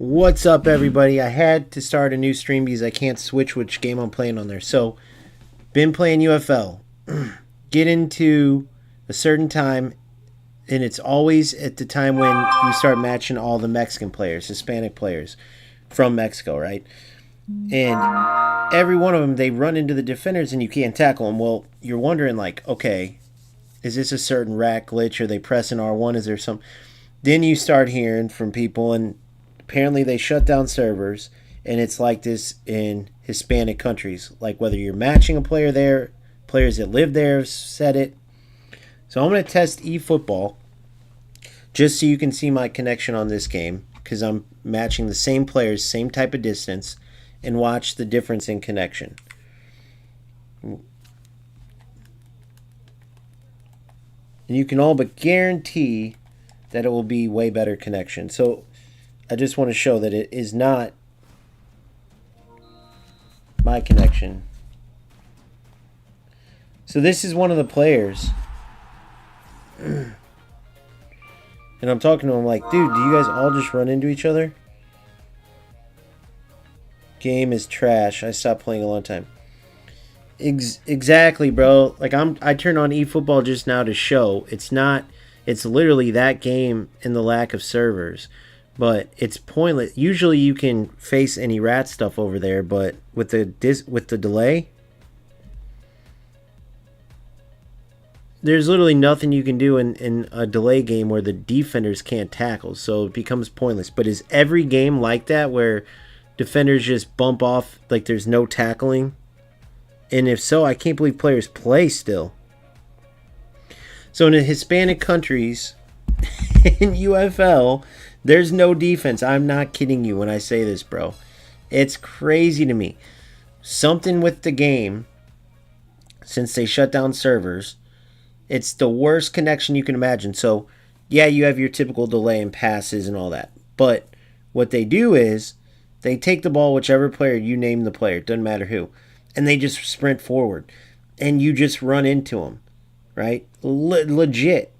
What's up, everybody? I had to start a new stream because I can't switch which game I'm playing on there. So, been playing UFL. Get into a certain time, and it's always at the time when you start matching all the Mexican players, Hispanic players from Mexico, right? And every one of them, they run into the defenders and you can't tackle them. Well, you're wondering, like, okay, is this a certain rack glitch? Are they pressing R1? Is there some. Then you start hearing from people, and apparently they shut down servers, and it's like this in Hispanic countries. Like whether you're matching a player there, players that live there have said it. So I'm going to test eFootball just so you can see my connection on this game, because I'm matching the same players, same type of distance, and watch the difference in connection. And you can all but guarantee that it will be way better connection. So I just want to show that it is not my connection. So this is one of the players. And I'm talking to him like, dude, do you guys all just run into each other? Game is trash. I stopped playing a long time. Exactly, bro. Like I turned on eFootball just now to show. It's literally that game and the lack of servers. But it's pointless. Usually you can face any rat stuff over there, but with the delay, there's literally nothing you can do in a delay game where the defenders can't tackle, so it becomes pointless. But is every game like that where defenders just bump off, like there's no tackling? And if so, I can't believe players play still. So in the Hispanic countries, in UFL, there's no defense. I'm not kidding you when I say this, bro. It's crazy to me. Something with the game, since they shut down servers, it's the worst connection you can imagine. So, yeah, you have your typical delay and passes and all that. But what they do is they take the ball, whichever player you name the player, it doesn't matter who, and they just sprint forward. And you just run into them, right? Legit.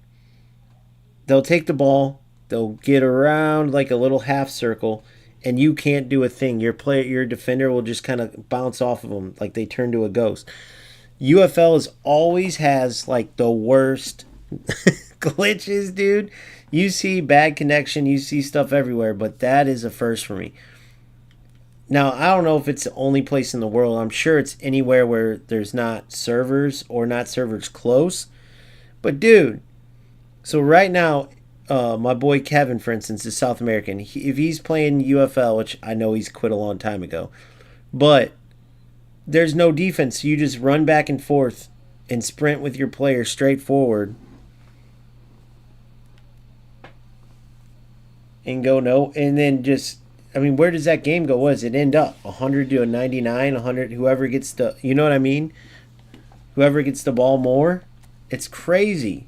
They'll take the ball, they'll get around like a little half circle, and you can't do a thing. Your defender will just kind of bounce off of them like they turn to a ghost. UFL always has like the worst glitches, dude. You see bad connection, you see stuff everywhere, but that is a first for me. Now, I don't know if it's the only place in the world. I'm sure it's anywhere where there's not servers or not servers close. But, dude, so right now, my boy Kevin, for instance, is South American. If he's playing UFL, which I know he's quit a long time ago, but there's no defense. So you just run back and forth and sprint with your player straight forward and go no. And then just, I mean, where does that game go? What does it end up? 100 to a 99, 100, whoever gets the, you know what I mean? Whoever gets the ball more. It's crazy.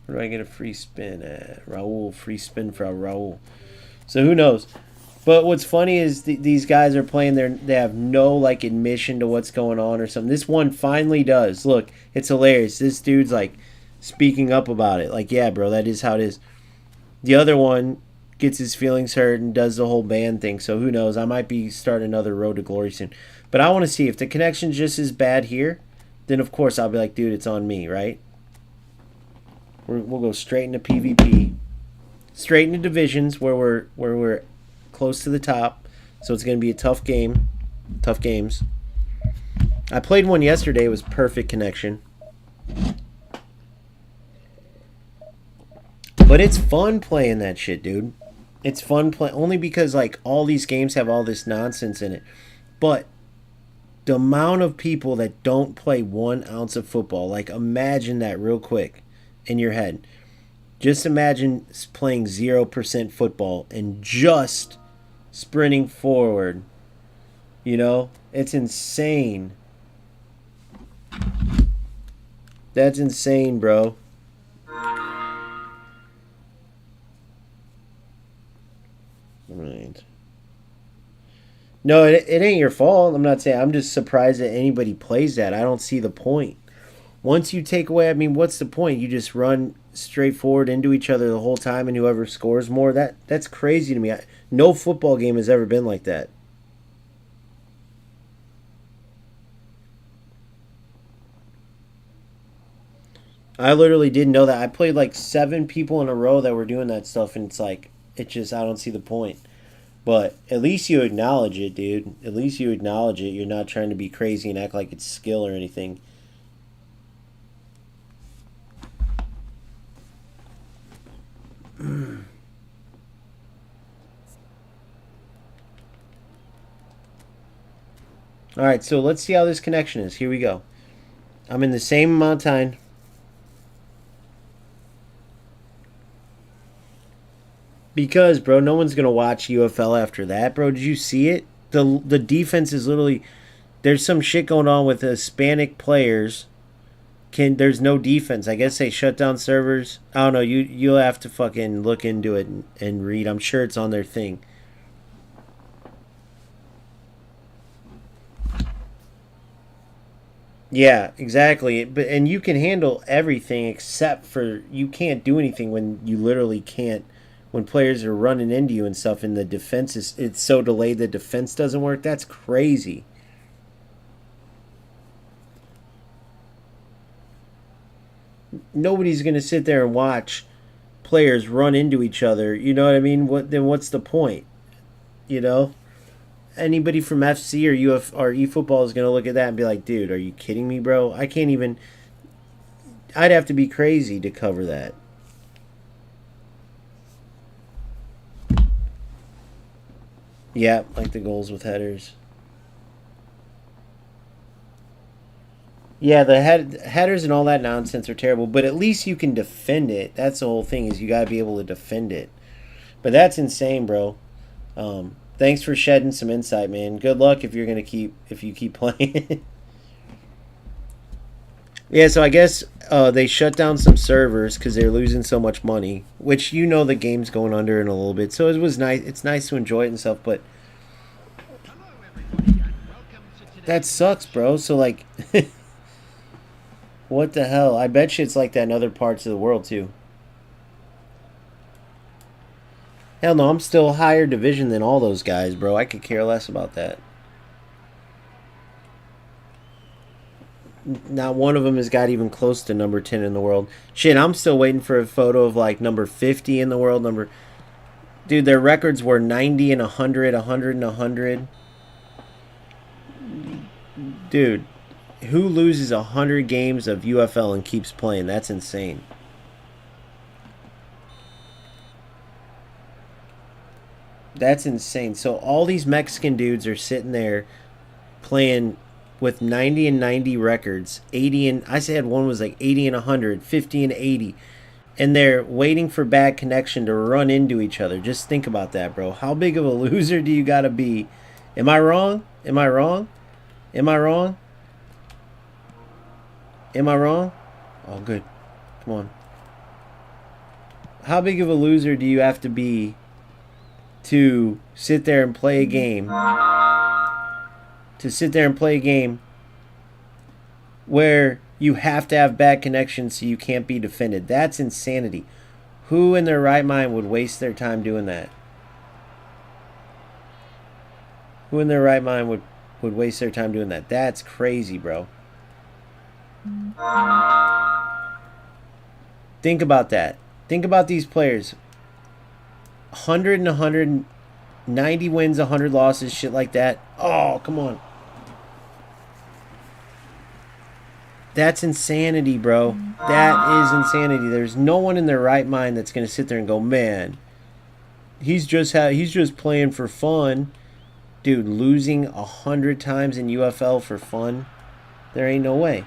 Where do I get a free spin at? Raul, free spin for Raul. So who knows? But what's funny is these guys are playing there. They have no like admission to what's going on or something. This one finally does. Look, it's hilarious. This dude's like speaking up about it. Like, yeah, bro, that is how it is. The other one gets his feelings hurt and does the whole band thing. So who knows? I might be starting another road to glory soon. But I want to see if the connection's just as bad here. Then of course I'll be like, dude, it's on me, right? We'll go straight into PvP, straight into divisions where we're close to the top. So it's going to be a tough game, tough games. I played one yesterday. It was perfect connection. But it's fun playing that shit, dude. It's fun playing only because like all these games have all this nonsense in it. But the amount of people that don't play 1 ounce of football, like imagine that real quick in your head. Just imagine playing 0% football and just sprinting forward. You know? It's insane. That's insane, bro. Right. No, it ain't your fault. I'm not saying. I'm just surprised that anybody plays that. I don't see the point. Once you take away, I mean, what's the point? You just run straightforward into each other the whole time, and whoever scores more, that's crazy to me. No football game has ever been like that. I literally didn't know that. I played like 7 people in a row that were doing that stuff, and it's like, it just, I don't see the point. But at least you acknowledge it, dude. At least you acknowledge it. You're not trying to be crazy and act like it's skill or anything. All right, so let's see how this connection is. Here we go. I'm in the same amount of time. Because, bro, no one's going to watch UFL after that, bro. Did you see it? The defense is literally... There's some shit going on with Hispanic players. There's no defense. I guess they shut down servers. I don't know. You'll have to fucking look into it and read. I'm sure it's on their thing. Yeah, exactly. And you can handle everything except for you can't do anything when you literally can't, when players are running into you and stuff, and the defense is, it's so delayed the defense doesn't work. That's crazy. Nobody's gonna sit there and watch players run into each other. You know what I mean? What's the point? You know? Anybody from FC or or eFootball is gonna look at that and be like, dude, are you kidding me, bro? I can't even. I'd have to be crazy to cover that. Yeah, like the goals with headers. Yeah, the headers and all that nonsense are terrible, but at least you can defend it. That's the whole thing, is you gotta be able to defend it. But that's insane, bro. Thanks for shedding some insight, man. Good luck if you keep playing. Yeah, so I guess they shut down some servers because they're losing so much money, which the game's going under in a little bit. So it was nice. It's nice to enjoy it and stuff, but that sucks, bro. So like, what the hell? I bet you it's like that in other parts of the world too. Hell no, I'm still higher division than all those guys, bro. I could care less about that. Not one of them has got even close to number 10 in the world. Shit, I'm still waiting for a photo of like number 50 in the world. Dude, their records were 90 and 100, 100 and 100. Dude, who loses 100 games of UFL and keeps playing? That's insane. That's insane. So all these Mexican dudes are sitting there playing with 90 and 90 records, 80 and I said one was like 80 and 100, 50 and 80, and they're waiting for bad connection to run into each other. Just think about that, bro. How big of a loser do you got to be? Am I wrong? Am I wrong? Am I wrong? Am I wrong? Oh, good. Come on. How big of a loser do you have to be to sit there and play a game? To sit there and play a game where you have to have bad connections so you can't be defended. That's insanity. Who in their right mind would waste their time doing that? Who in their right mind would waste their time doing that? That's crazy, bro. Think about that. Think about these players. 100 and 100, 90 wins, 100 losses, shit like that. Oh, come on. That's insanity, bro. That is insanity. There's no one in their right mind that's going to sit there and go, man, he's just playing for fun. Dude, losing 100 times in UFL for fun? There ain't no way.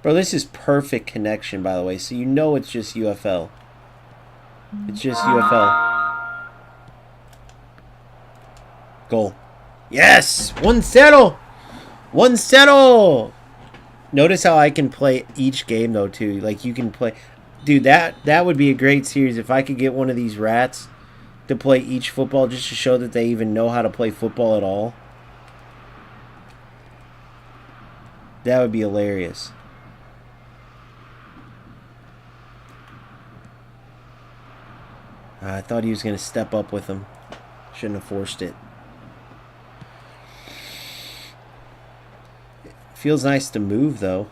Bro, this is perfect connection, by the way. So you know it's just UFL. It's just UFL. Goal. Yes! 1-0! 1-0! Notice how I can play each game, though, too. Like, you can play... Dude, that would be a great series if I could get one of these rats to play each football just to show that they even know how to play football at all. That would be hilarious. I thought he was going to step up with him. Shouldn't have forced it. Feels nice to move, though.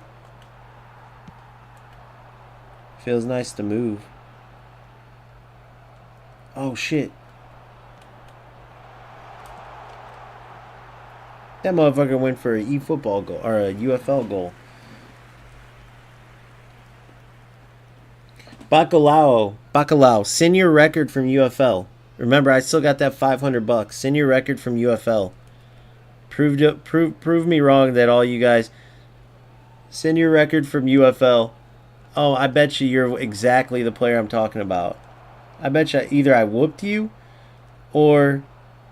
Feels nice to move. Oh, shit. That motherfucker went for an eFootball goal, or a UFL goal. Bacalao, send your record from UFL. Remember, I still got that $500. Send your record from UFL. Prove me wrong that all you guys. Send your record from UFL. Oh, I bet you're exactly the player I'm talking about. I bet you either I whooped you, or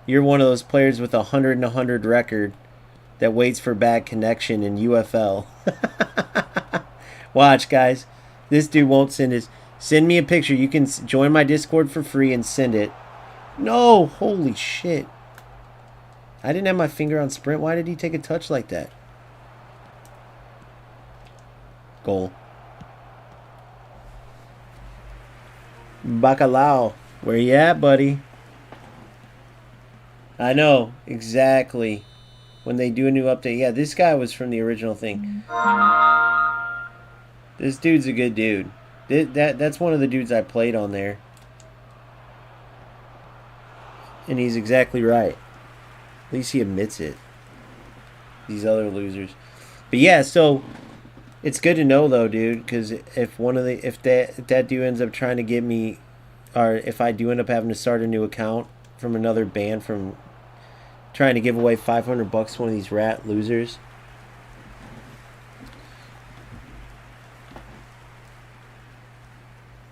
you're one of those players with a 100 record that waits for bad connection in UFL. Watch, guys. This dude won't send his. Send me a picture. You can join my Discord for free and send it. No, holy shit. I didn't have my finger on sprint. Why did he take a touch like that? Goal. Bacalao. Where you at, buddy? I know, exactly. When they do a new update. Yeah, this guy was from the original thing. This dude's a good dude. That's one of the dudes I played on there. And he's exactly right. At least he admits it. These other losers. But yeah, so it's good to know though, dude, because if that dude ends up trying to get me, or if I do end up having to start a new account from another band from trying to give away $500 to one of these rat losers.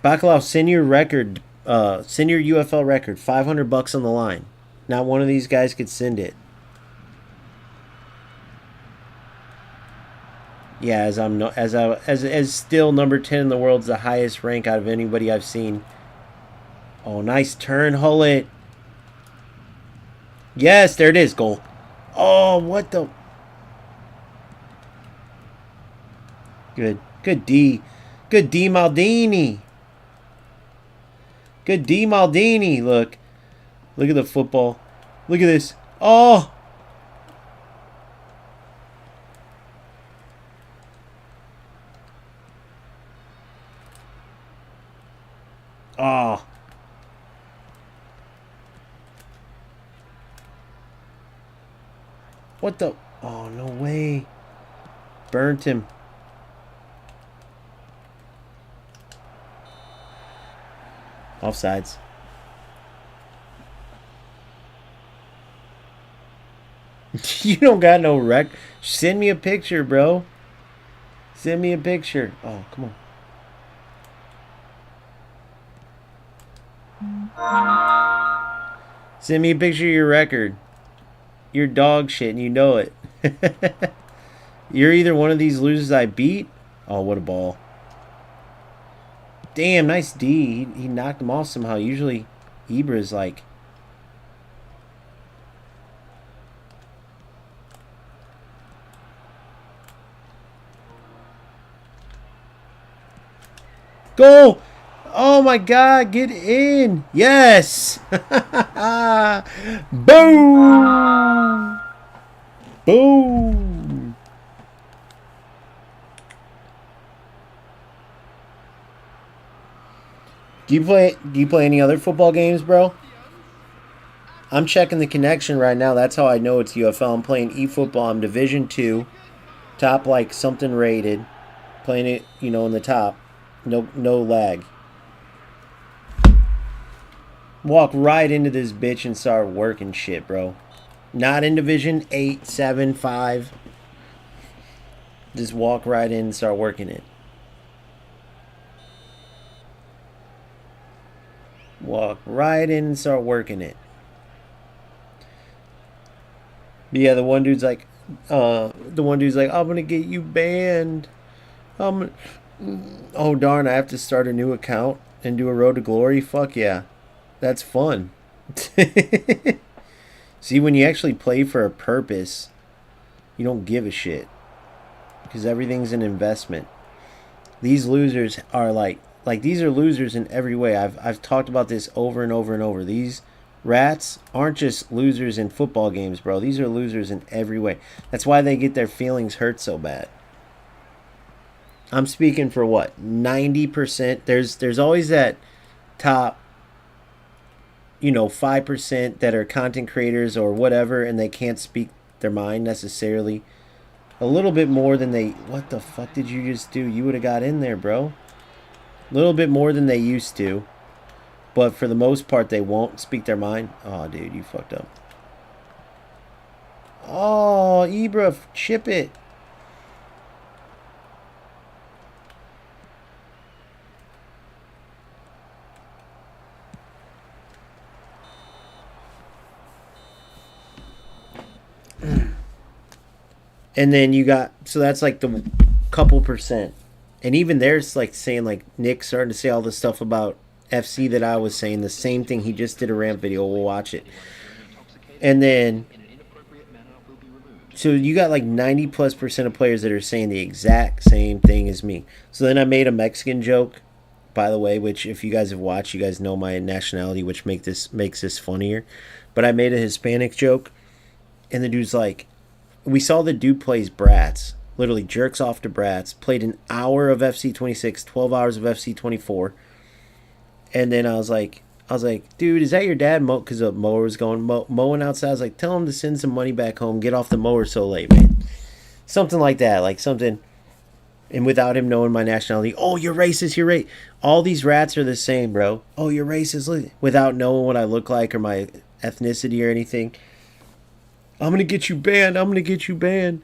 Bacalao, send your record. Send your UFL record. $500 on the line. Not one of these guys could send it. Yeah, as still number 10 in the world's the highest rank out of anybody I've seen. Oh, nice turn, Hullet. Yes, there it is, goal. Oh, what the? Good D. Good D Maldini. Good D Maldini. Look at the football. Look at this. Oh. Oh. What the? Oh, no way. Burnt him. Offsides. You don't got no rec. Send me a picture, bro. Send me a picture. Oh, come on. Send me a picture of your record. You're dog shit and you know it. You're either one of these losers I beat. Oh, what a ball. Damn, nice D. He knocked him off somehow. Usually, Ibra's like... Goal! Oh my god, get in! Yes! Boom! Boom! Do you play any other football games, bro? I'm checking the connection right now. That's how I know it's UFL. I'm playing eFootball. I'm Division 2. Top like something rated. Playing it, you know, in the top. No lag. Walk right into this bitch and start working shit, bro. Not in Division 8, 7, 5. Just walk right in and start working it. Walk right in and start working it. But yeah, the one dude's like, I'm gonna get you banned. Oh darn, I have to start a new account and do a road to glory? Fuck yeah. That's fun. See, when you actually play for a purpose, you don't give a shit. because everything's an investment. These losers are like these are losers in every way. I've talked about this over and over and over. These rats aren't just losers in football games, bro. These are losers in every way. That's why they get their feelings hurt so bad. I'm speaking for what, 90%. There's always that top, 5% that are content creators or whatever, and they can't speak their mind necessarily. A little bit more than they. What the fuck did you just do? You would have got in there, bro. A little bit more than they used to, but for the most part, they won't speak their mind. Oh, dude, you fucked up. Oh, Ibra, chip it. And then you got, so that's like the couple percent. And even there's like saying, like Nick starting to say all this stuff about FC that I was saying, the same thing. He just did a rant video. We'll watch it. And then, so you got like 90+% of players that are saying the exact same thing as me. So then I made a Mexican joke, by the way, which if you guys have watched, you guys know my nationality, which makes this funnier. But I made a Hispanic joke, and the dude's like, we saw the dude plays Bratz, literally jerks off to Bratz, played an hour of FC 26, 12 hours of FC 24, and then I was like, dude, is that your dad? Because the mower was going mowing outside. I was like, tell him to send some money back home. Get off the mower so late, man. Something like that, like something. And without him knowing my nationality, oh, you're racist, you're right. All these rats are the same, bro. Oh, you're racist, without knowing what I look like or my ethnicity or anything. I'm going to get you banned. I'm going to get you banned.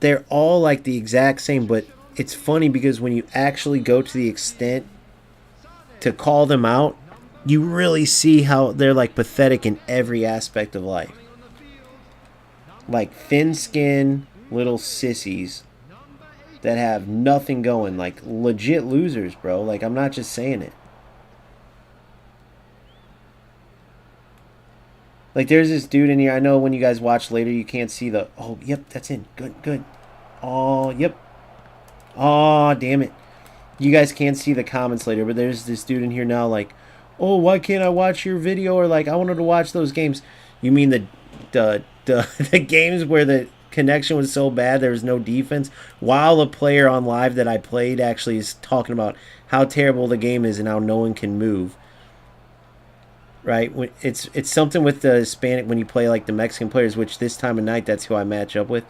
They're all like the exact same, but it's funny because when you actually go to the extent to call them out, you really see how they're like pathetic in every aspect of life. Like thin skin little sissies that have nothing going, like legit losers, bro. Like, I'm not just saying it. Like, there's this dude in here. I know when you guys watch later, you can't see the... Oh, yep, that's in. Good, good. Oh, yep. Oh, damn it. You guys can't see the comments later, but there's this dude in here now like, oh, why can't I watch your video? Or like, I wanted to watch those games. You mean the games where the connection was so bad there was no defense? While a player on live that I played actually is talking about how terrible the game is and how no one can move. Right, it's something with the Hispanic when you play like the Mexican players, which this time of night that's who I match up with.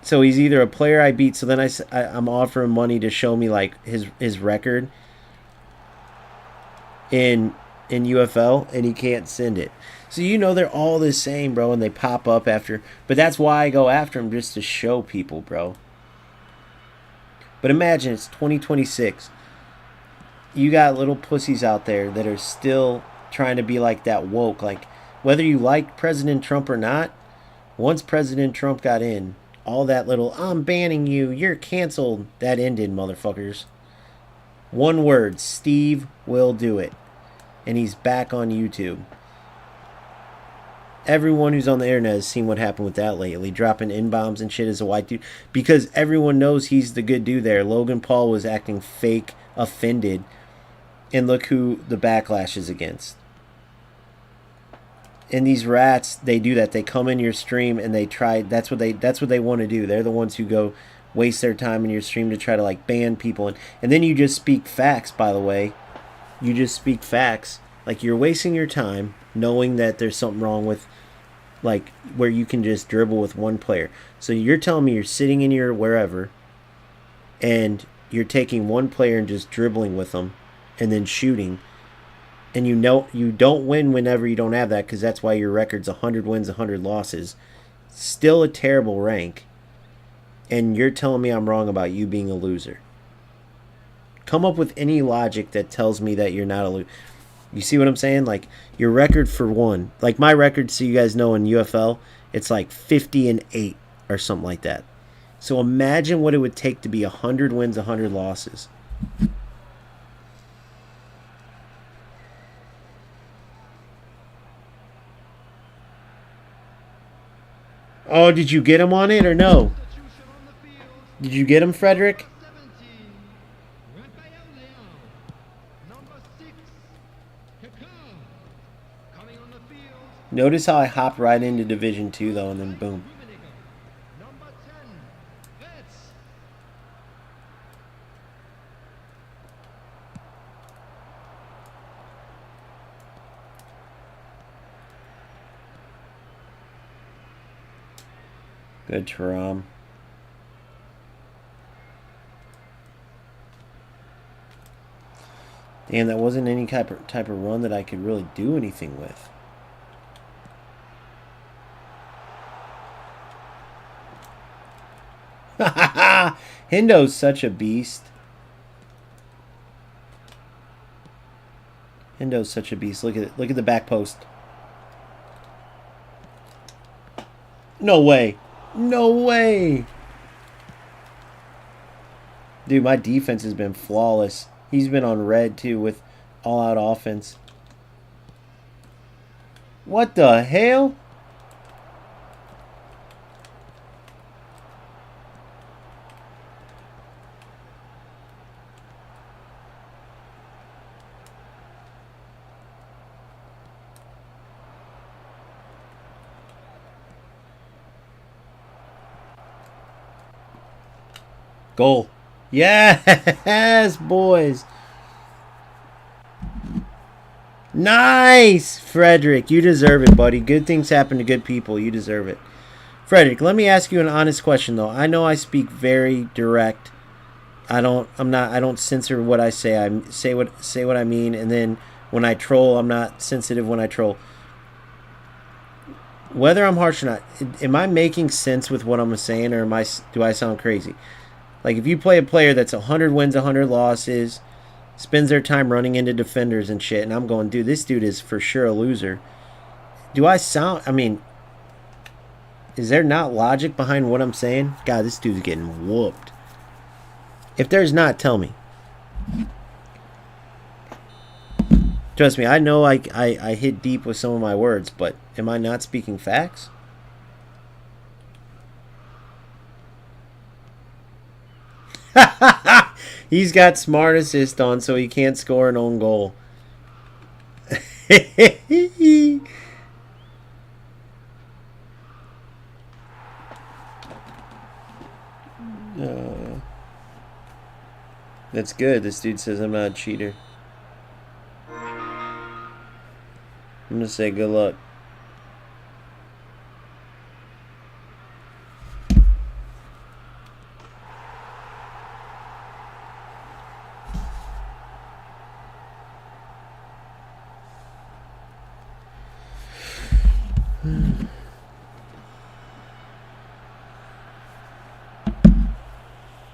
So he's either a player I beat, so then I'm offering money to show me like his record in UFL, and he can't send it. So they're all the same, bro, and they pop up after. But that's why I go after him, just to show people, bro. But imagine it's 2026. You got little pussies out there that are still trying to be like that woke. Like, whether you like President Trump or not, once President Trump got in, all that little, I'm banning you, you're canceled, that ended, motherfuckers. One word, Steve will do it. And he's back on YouTube. Everyone who's on the internet has seen what happened with that lately, dropping N-bombs and shit as a white dude. Because everyone knows he's the good dude there. Logan Paul was acting fake, offended. And look who the backlash is against. And these rats, they do that. They come in your stream and they try. That's what they want to do. They're the ones who go waste their time in your stream to try to like ban people. And then you just speak facts, by the way. You just speak facts. Like, you're wasting your time knowing that there's something wrong with, like, where you can just dribble with one player. So you're telling me you're sitting in your wherever and you're taking one player and just dribbling with them and then shooting, and you don't win whenever you don't have that, because that's why your record's 100 wins, 100 losses. Still a terrible rank, and you're telling me I'm wrong about you being a loser. Come up with any logic that tells me that you're not a loser. You see what I'm saying? Like, your record for one, like my record, so you guys know, in UFL, it's like 50-8 or something like that. So imagine what it would take to be 100 wins, 100 losses. Oh, did you get him on it or no? Did you get him, Frederick? Notice how I hopped right into Division 2, though, and then boom. Good Taram. Damn, that wasn't any type of run that I could really do anything with. Hendo's such a beast. Hendo's such a beast. Look at it. Look at the back post. No way. No way. Dude, my defense has been flawless. He's been on red, too, with all-out offense. What the hell? Goal. Yes, boys. Nice, Frederick. You deserve it, buddy. Good things happen to good people. You deserve it. Frederick, let me ask you an honest question, though. I know I speak very direct. I don't censor what I say. I say what I mean, and then when I troll, I'm not sensitive when I troll. Whether I'm harsh or not, am I making sense with what I'm saying, or do I sound crazy? Like, if you play a player that's 100 wins, 100 losses, spends their time running into defenders and shit, and I'm going, dude, this dude is for sure a loser. Do I sound... I mean, is there not logic behind what I'm saying? God, this dude's getting whooped. If there's not, tell me. Trust me, I know I hit deep with some of my words, but am I not speaking facts? He's got smart assist on, so he can't score an own goal. That's good. This dude says I'm not a cheater. I'm going to say good luck.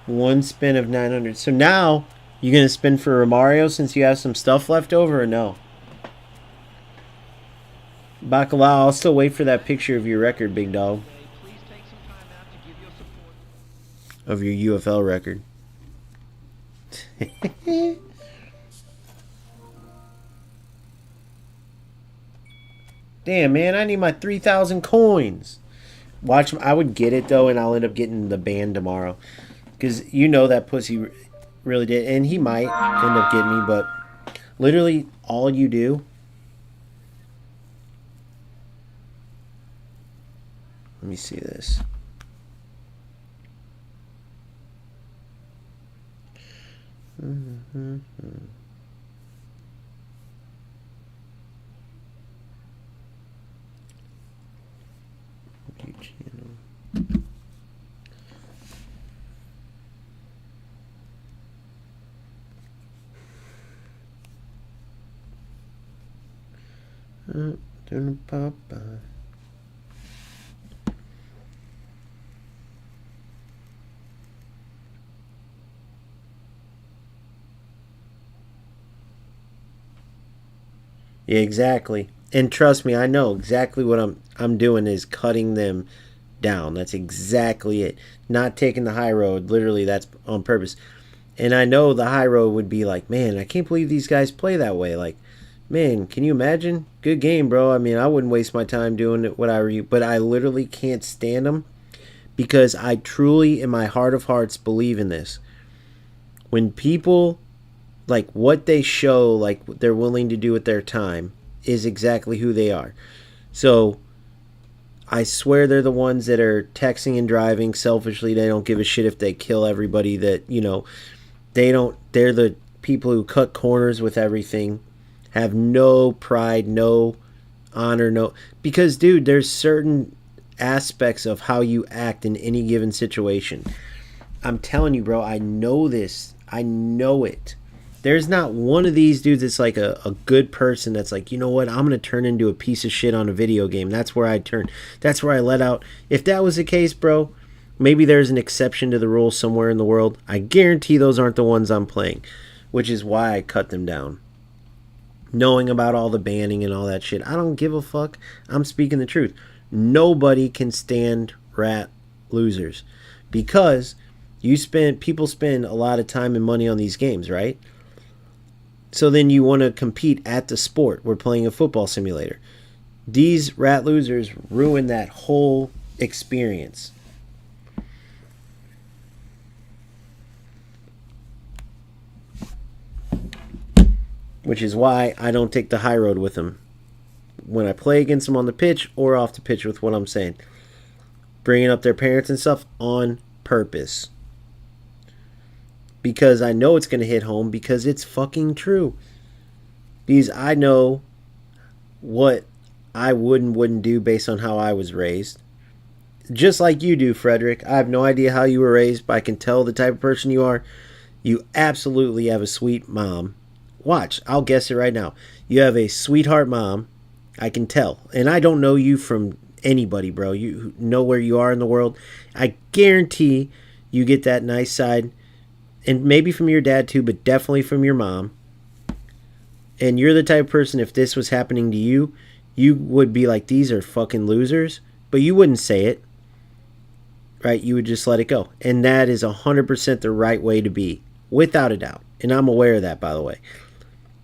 One spin of 900. So now, you going to spin for Romario since you have some stuff left over, or no? Bacalao, I'll still wait for that picture of your record, big dog. Of your UFL record. Damn, man, I need my 3,000 coins. Watch, I would get it, though, and I'll end up getting the band tomorrow. Because you know that pussy really did. And he might end up getting me, but literally all you do... Let me see this. Yeah, exactly. And trust me, I know exactly what I'm doing is cutting them down. That's exactly it. Not taking the high road. Literally, that's on purpose. And I know the high road would be like, man, I can't believe these guys play that way. Like, man, can you imagine? Good game, bro. I mean, I wouldn't waste my time doing it, what I were you, but I literally can't stand them because I truly, in my heart of hearts, believe in this. When people, like, what they show, like they're willing to do with their time, is exactly who they are. So I swear they're the ones that are texting and driving selfishly. They don't give a shit if they kill everybody. That, you know, they don't. They're the people who cut corners with everything, have no pride, no honor, no. Because, dude, there's certain aspects of how you act in any given situation. I'm telling you, bro, I know this. I know it. There's not one of these dudes that's like a good person that's like, you know what, I'm going to turn into a piece of shit on a video game. That's where I turn. That's where I let out. If that was the case, bro, maybe there's an exception to the rule somewhere in the world. I guarantee those aren't the ones I'm playing, which is why I cut them down. Knowing about all the banning and all that shit, I don't give a fuck. I'm speaking the truth. Nobody can stand rat losers because people spend a lot of time and money on these games, right? So then you want to compete at the sport. We're playing a football simulator. These rat losers ruin that whole experience. Which is why I don't take the high road with them when I play against them on the pitch or off the pitch with what I'm saying. Bringing up their parents and stuff on purpose. Because I know it's going to hit home because it's fucking true. Because I know what I would and wouldn't do based on how I was raised. Just like you do, Frederick. I have no idea how you were raised, but I can tell the type of person you are. You absolutely have a sweet mom. Watch, I'll guess it right now. You have a sweetheart mom. I can tell. And I don't know you from anybody, bro. You know where you are in the world. I guarantee you get that nice side. And maybe from your dad too, but definitely from your mom. And you're the type of person, if this was happening to you, you would be like, these are fucking losers. But you wouldn't say it. Right? You would just let it go. And that is 100% the right way to be. Without a doubt. And I'm aware of that, by the way.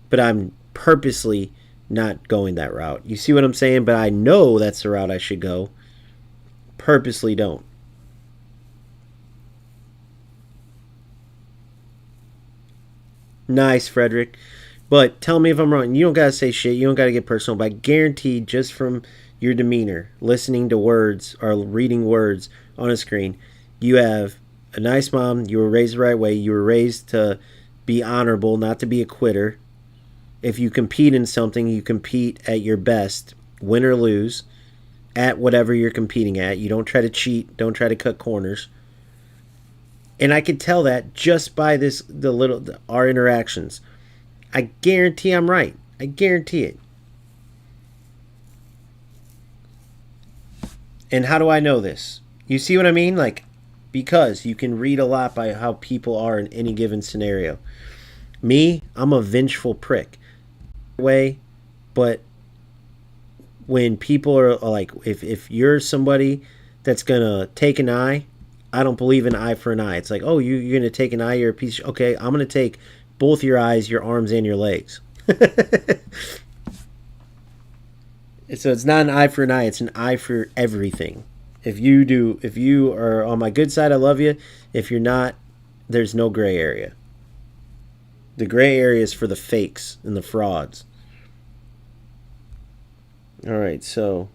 But I'm purposely not going that route. You see what I'm saying? But I know that's the route I should go. Purposely don't. Nice, Frederick. But tell me if I'm wrong. You don't got to say shit. You don't got to get personal. But I guarantee just from your demeanor, listening to words or reading words on a screen, you have a nice mom. You were raised the right way. You were raised to be honorable, not to be a quitter. If you compete in something, you compete at your best, win or lose, at whatever you're competing at. You don't try to cheat. Don't try to cut corners. And I could tell that just by our interactions. I guarantee I'm right. I guarantee it. And how do I know this? You see what I mean? Like, because you can read a lot by how people are in any given scenario. Me, I'm a vengeful prick. Way, but when people are like, if you're somebody that's gonna take an eye, I don't believe in eye for an eye. It's like, oh, you're gonna take an eye, you're a piece of, okay, I'm gonna take both your eyes, your arms, and your legs. So it's not an eye for an eye, it's an eye for everything. If you are on my good side, I love you. If you're not, there's no gray area. The gray area is for the fakes and the frauds. All right, so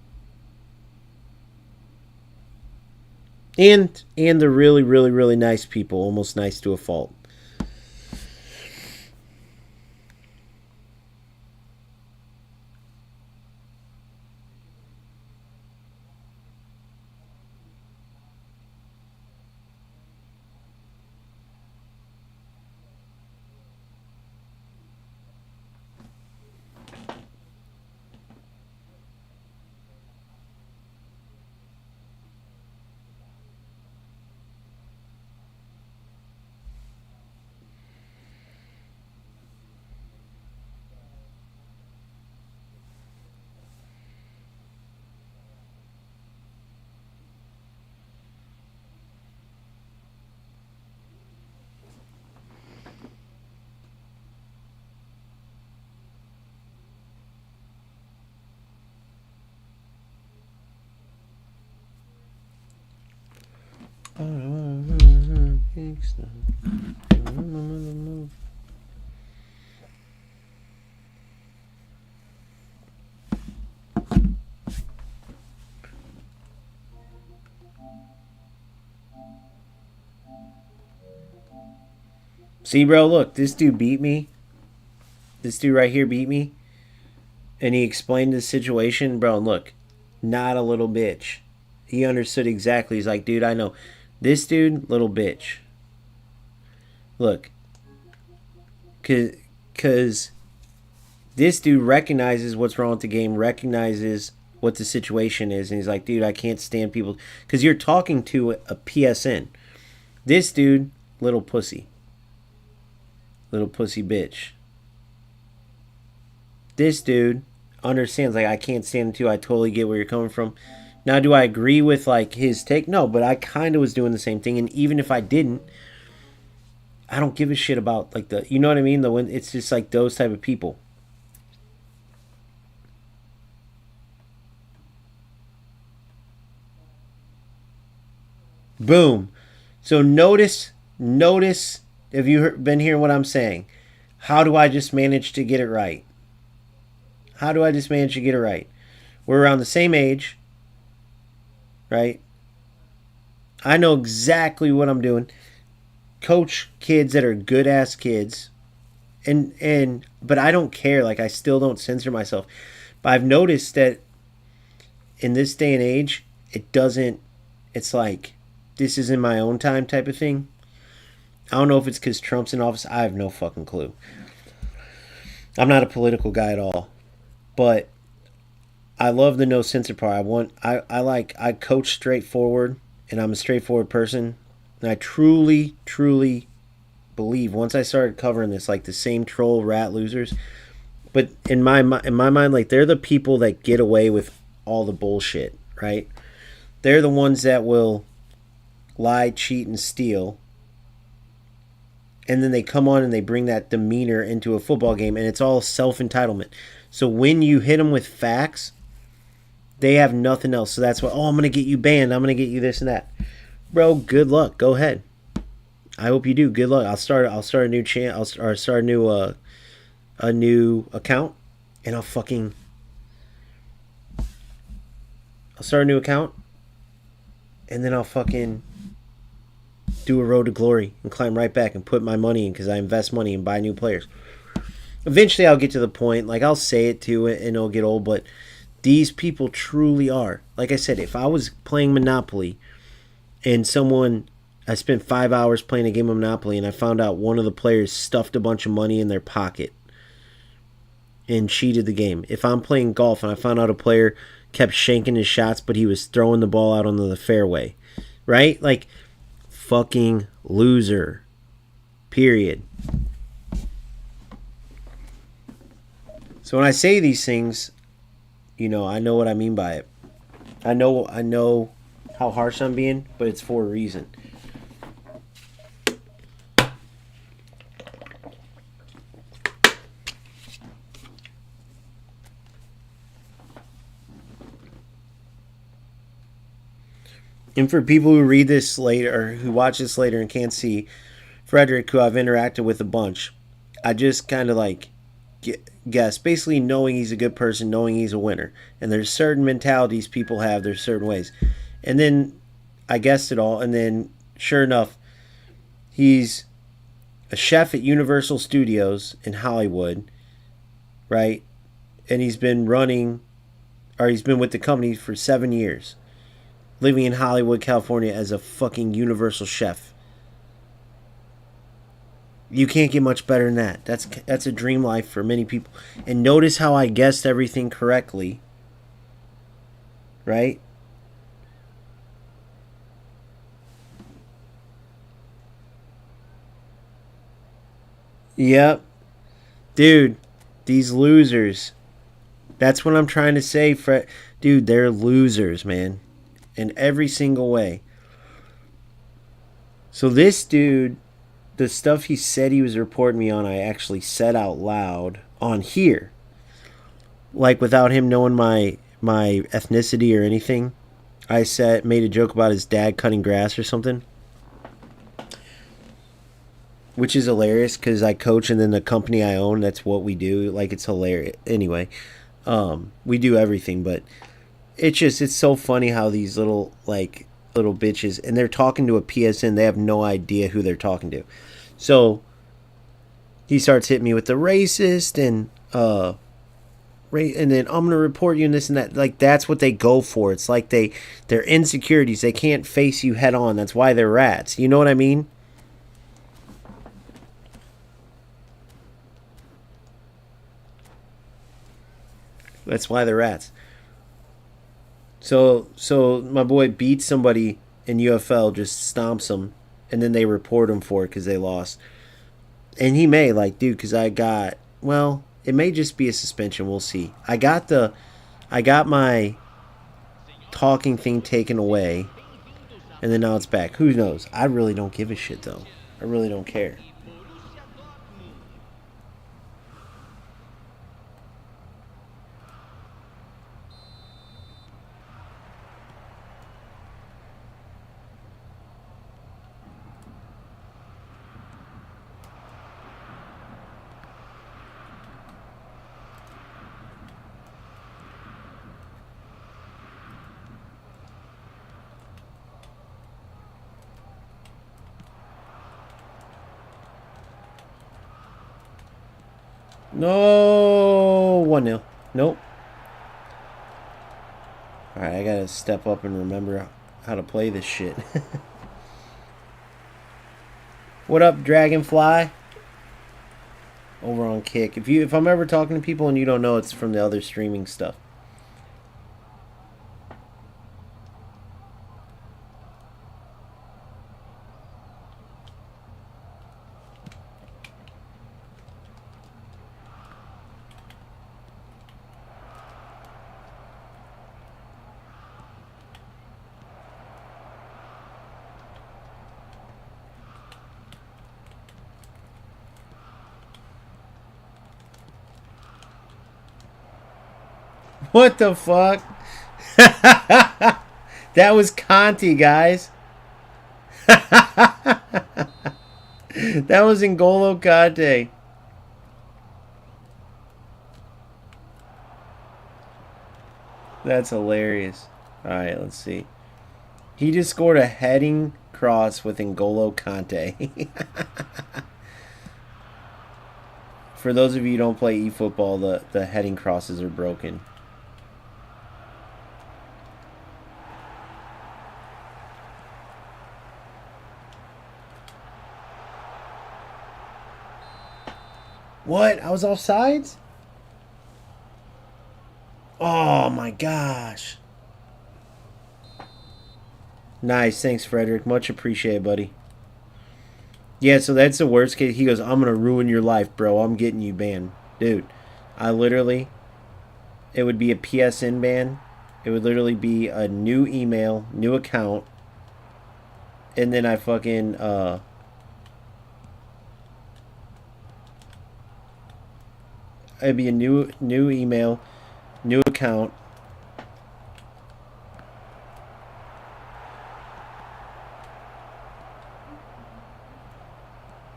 and the really, really, really nice people, almost nice to a fault. See, bro, look, this dude beat me. This dude right here beat me. And he explained the situation, bro. And look, not a little bitch. He understood exactly. He's like, dude, I know. This dude, little bitch. Look. Because this dude recognizes what's wrong with the game, recognizes what the situation is. And he's like, dude, I can't stand people. Because you're talking to a PSN. This dude, little pussy. Little pussy bitch. This dude understands, like, I can't stand him too. I totally get where you're coming from. Now, do I agree with, like, his take? No, but I kind of was doing the same thing. And even if I didn't, I don't give a shit about, like, the, you know what I mean? It's just, like, those type of people. Boom. So notice, have you been hearing what I'm saying? How do I just manage to get it right? How do I just manage to get it right? We're around the same age, right? I know exactly what I'm doing. Coach kids that are good ass kids, but I don't care. Like, I still don't censor myself. But I've noticed that in this day and age, it doesn't. It's like, this is in my own time type of thing. I don't know if it's because Trump's in office. I have no fucking clue. I'm not a political guy at all. But I love the no censor part. I coach straightforward, and I'm a straightforward person. And I truly, truly believe once I started covering this, like, the same troll rat losers. But in my mind, like, they're the people that get away with all the bullshit, right? They're the ones that will lie, cheat, and steal. And then they come on and they bring that demeanor into a football game, and it's all self-entitlement. So when you hit them with facts, they have nothing else. So that's why, oh, I'm going to get you banned. I'm going to get you this and that. Bro, good luck. Go ahead. I hope you do. Good luck. I'll start a new channel. I'll start a new account, and I'll start a new account, and then I'll fucking do a road to glory and climb right back and put my money in, because I invest money and buy new players. Eventually I'll get to the point, like, I'll say it too, and it'll get old, but these people truly are. Like I said, if I was playing Monopoly and I spent 5 hours playing a game of Monopoly and I found out one of the players stuffed a bunch of money in their pocket and cheated the game. If I'm playing golf and I found out a player kept shanking his shots, but he was throwing the ball out onto the fairway, right? Like, fucking loser. Period. So when I say these things, I know what I mean by it. I know how harsh I'm being, but it's for a reason. And for people who read this later, or who watch this later and can't see, Frederick, who I've interacted with a bunch, I just kind of like guess, basically knowing he's a good person, knowing he's a winner. And there's certain mentalities people have, there's certain ways. And then I guessed it all, and then sure enough, he's a chef at Universal Studios in Hollywood, right? And he's been with the company for 7 years, living in Hollywood, California as a fucking Universal chef. You can't get much better than that. That's a dream life for many people. And notice how I guessed everything correctly, right? Yep. Dude, these losers. That's what I'm trying to say, Fred. Dude, they're losers, man. In every single way. So this dude, the stuff he said he was reporting me on, I actually said out loud on here. Like, without him knowing my ethnicity or anything. I made a joke about his dad cutting grass or something, which is hilarious because I coach and then the company I own, that's what we do. Like, it's hilarious. Anyway, we do everything, but it's so funny how these little bitches, and they're talking to a PSN, they have no idea who they're talking to. So he starts hitting me with the racist and and then I'm gonna report you and this and that. Like, that's what they go for. It's like they're insecurities. They can't face you head on. That's why they're rats. You know what I mean? That's why they're rats. So my boy beats somebody in UFL, just stomps them, and then they report him for it because they lost. And he may, like, dude, because it may just be a suspension. We'll see. I got my talking thing taken away, and then now it's back. Who knows? I really don't give a shit, though. I really don't care. No, 1-0. Nope. Alright, I gotta step up and remember how to play this shit. What up, Dragonfly? Over on Kick. If I'm ever talking to people and you don't know, it's from the other streaming stuff. What the fuck? That was Conti, guys. That was N'Golo Kante. That's hilarious. Alright, let's see. He just scored a heading cross with N'Golo Kante. For those of you who don't play eFootball, the heading crosses are broken. What? I was offsides? Oh my gosh. Nice. Thanks, Frederick. Much appreciated, buddy. Yeah, so that's the worst case. He goes, I'm going to ruin your life, bro. I'm getting you banned. Dude, it would be a PSN ban. It would literally be a new email, new account. And then I fucking, it'd be a new email, new account.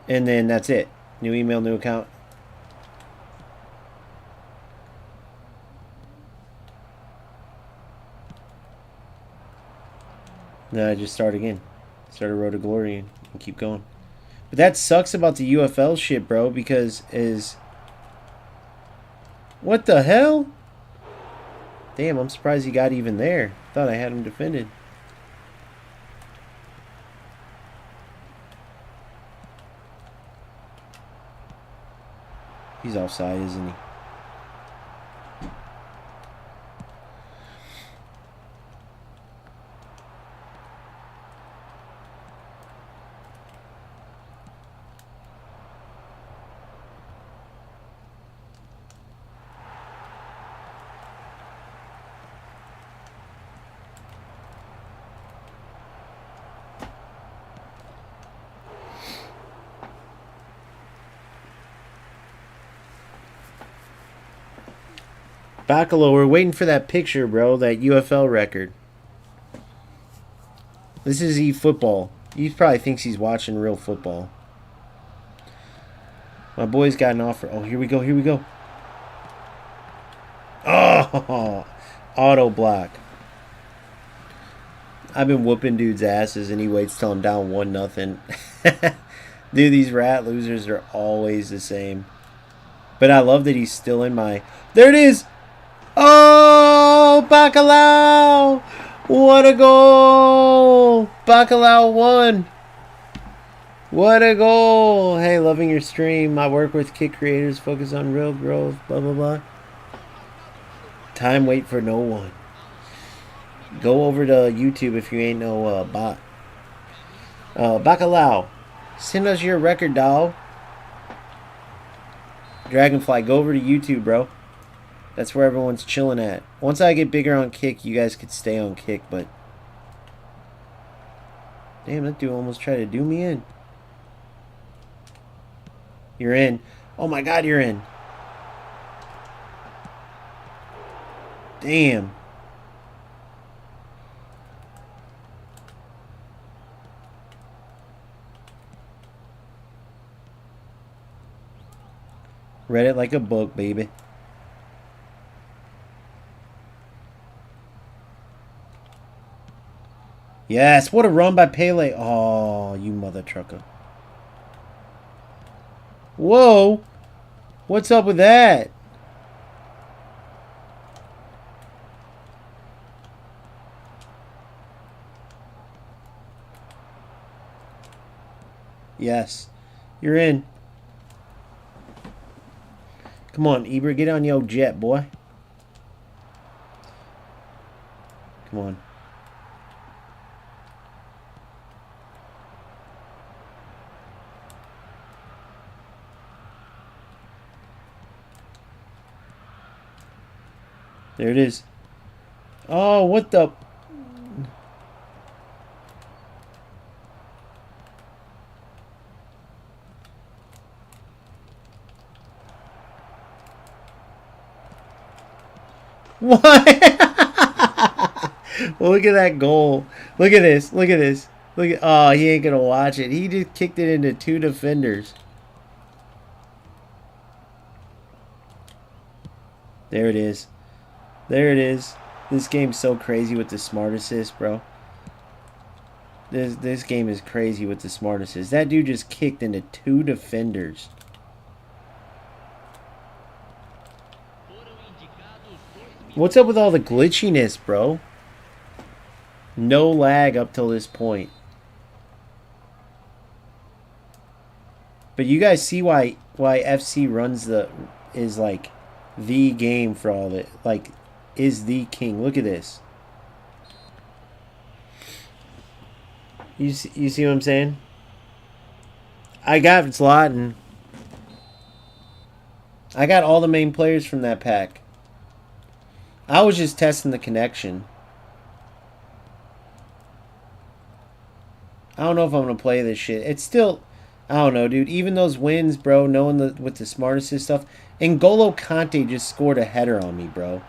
And then that's it. New email, new account. Then I just start again. Start a Road to Glory and keep going. But that sucks about the UFL shit, bro, because what the hell? Damn, I'm surprised he got even there. Thought I had him defended. He's offside, isn't he? Bacalo, we're waiting for that picture, bro. That UFL record. This is eFootball. He probably thinks he's watching real football. My boy's got an offer. Oh, here we go. Here we go. Oh, auto block. I've been whooping dudes' asses, and he waits till I'm down 1-0. Dude, these rat losers are always the same. But I love that he's still in my... There it is! Oh, Bacalao! What a goal! Bacalao won! What a goal! Hey, loving your stream. I work with kid creators, focus on real growth, blah, blah, blah. Time wait for no one. Go over to YouTube if you ain't no bot. Bacalao, send us your record, dog. Dragonfly, go over to YouTube, bro. That's where everyone's chilling at. Once I get bigger on Kick, you guys could stay on Kick, but... Damn, that dude almost tried to do me in. You're in. Oh my god, you're in. Damn. Read it like a book, baby. Yes, what a run by Pele. Oh, you mother trucker. Whoa. What's up with that? Yes. You're in. Come on, Ibra, get on your jet, boy. Come on. There it is. Oh, what the... What? Well, look at that goal. Look at this. Look at this. Look at... Oh, he ain't going to watch it. He just kicked it into 2 defenders. There it is. There it is. This game's so crazy with the smart assist, bro. This game is crazy with the smart assist. That dude just kicked into 2 defenders. What's up with all the glitchiness, bro? No lag up till this point. But you guys see why FC runs is like the game for all that, like, is the king. Look at this. You see what I'm saying? I got Zlatan. I got all the main players from that pack. I was just testing the connection. I don't know if I'm going to play this shit. It's still... I don't know, dude. Even those wins, bro, knowing with the smart assist stuff. N'Golo Kante just scored a header on me, bro.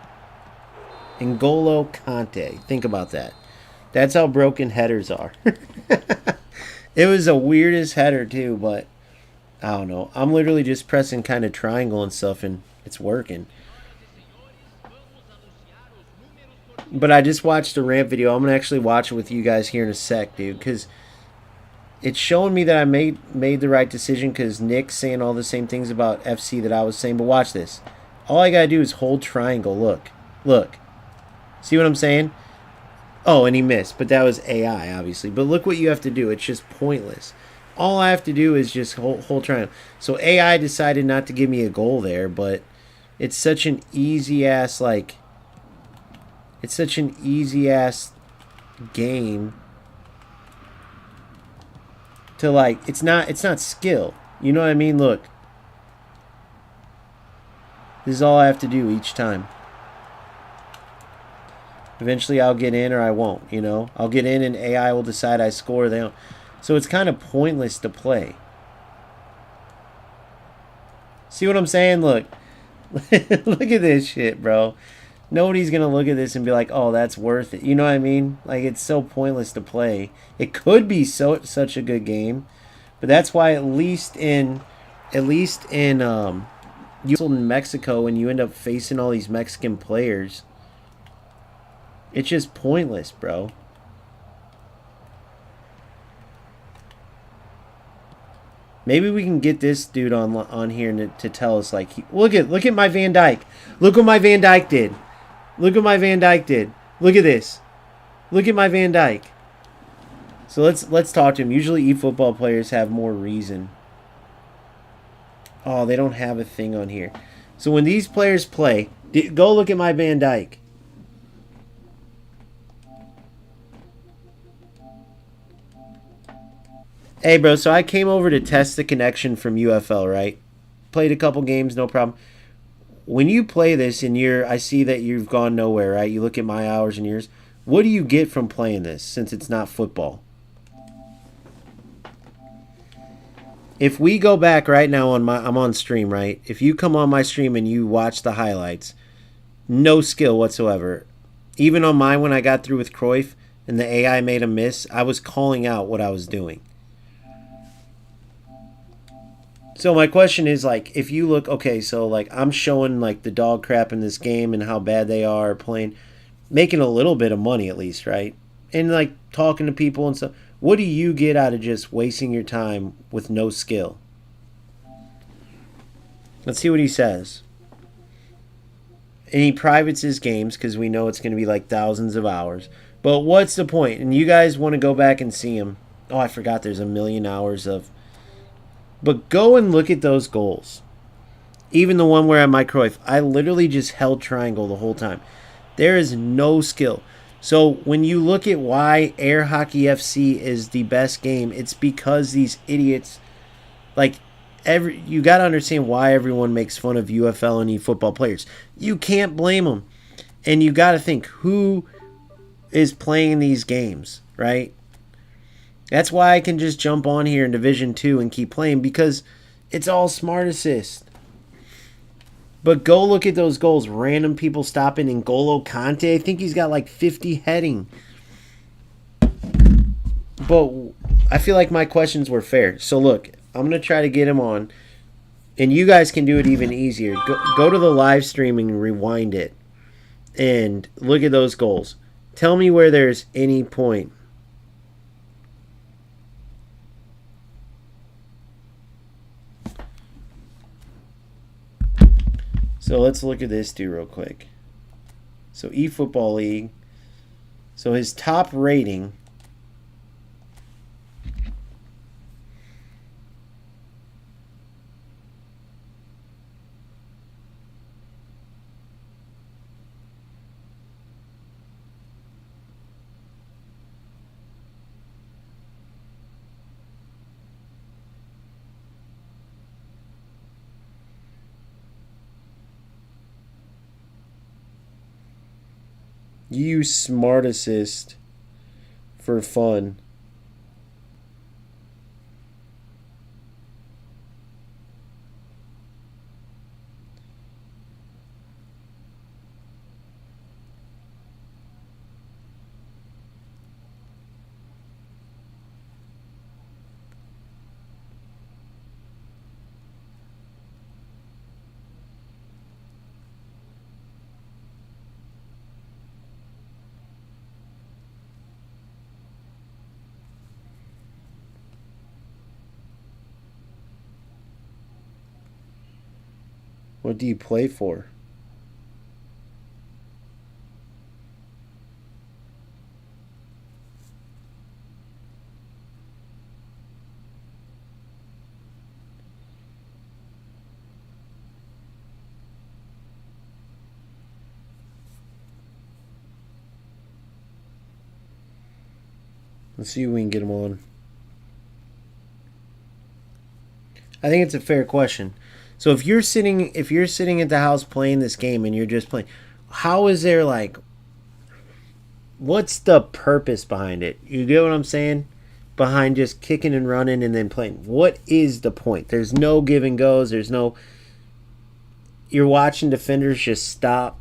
N'Golo Kante. Think about that. That's how broken headers are. It was the weirdest header, too, but... I don't know. I'm literally just pressing kind of triangle and stuff, and it's working. But I just watched the ramp video. I'm going to actually watch it with you guys here in a sec, dude. Because it's showing me that I made the right decision. Because Nick's saying all the same things about FC that I was saying. But watch this. All I got to do is hold triangle. Look. Look. See what I'm saying? Oh, and he missed. But that was AI, obviously. But look what you have to do. It's just pointless. All I have to do is just hold triangle. So AI decided not to give me a goal there. But it's such an easy-ass, like... It's such an easy-ass game to, like, it's not skill. You know what I mean? Look. This is all I have to do each time. Eventually I'll get in or I won't, you know? I'll get in and AI will decide I score. They don't. So it's kind of pointless to play. See what I'm saying? Look. Look at this shit, bro. Nobody's gonna look at this and be like, "Oh, that's worth it." You know what I mean? Like it's so pointless to play. It could be such a good game, but that's why at least in you in Mexico and you end up facing all these Mexican players. It's just pointless, bro. Maybe we can get this dude on here to tell us like look at my Van Dyke. Look what my Van Dyke did. Look what my Van Dyke did. Look at this. Look at my Van Dyke. So let's talk to him. Usually eFootball players have more reason. Oh, they don't have a thing on here. So when these players play, go look at my Van Dyke. Hey, bro, so I came over to test the connection from UFL, right? Played a couple games, no problem. When you play this and I see that you've gone nowhere, right? You look at my hours and yours. What do you get from playing this since it's not football? If we go back right now I'm on stream, right? If you come on my stream and you watch the highlights, no skill whatsoever. Even on mine when I got through with Cruyff and the AI made a miss, I was calling out what I was doing. So my question is like, if you look, okay, so like I'm showing like the dog crap in this game and how bad they are playing, making a little bit of money at least, right? And like talking to people and stuff. What do you get out of just wasting your time with no skill? Let's see what he says. And he privates his games because we know it's going to be like thousands of hours. But what's the point? And you guys want to go back and see him. Oh, I forgot there's a million hours of... But go and look at those goals. Even the one where at my Cruyff, I literally just held triangle the whole time. There is no skill. So when you look at why Air Hockey FC is the best game, it's because these idiots, like, you got to understand why everyone makes fun of UFL and eFootball players. You can't blame them. And you got to think, who is playing these games, right? That's why I can just jump on here in Division 2 and keep playing, because it's all smart assist. But go look at those goals. Random people stopping. N'Golo Kante, I think he's got like 50 heading. But I feel like my questions were fair. So look, I'm going to try to get him on. And you guys can do it even easier. Go to the live stream and rewind it. And look at those goals. Tell me where there's any point. So let's look at this dude real quick. So eFootball League. So his top rating. You use Smart Assist for fun. What do you play for? Let's see if we can get him on. I think it's a fair question. So if you're sitting at the house playing this game and you're just playing, how is there like, what's the purpose behind it? You get what I'm saying? Behind just kicking and running and then playing. What is the point? There's no give and goes. There's no, you're watching defenders just stop.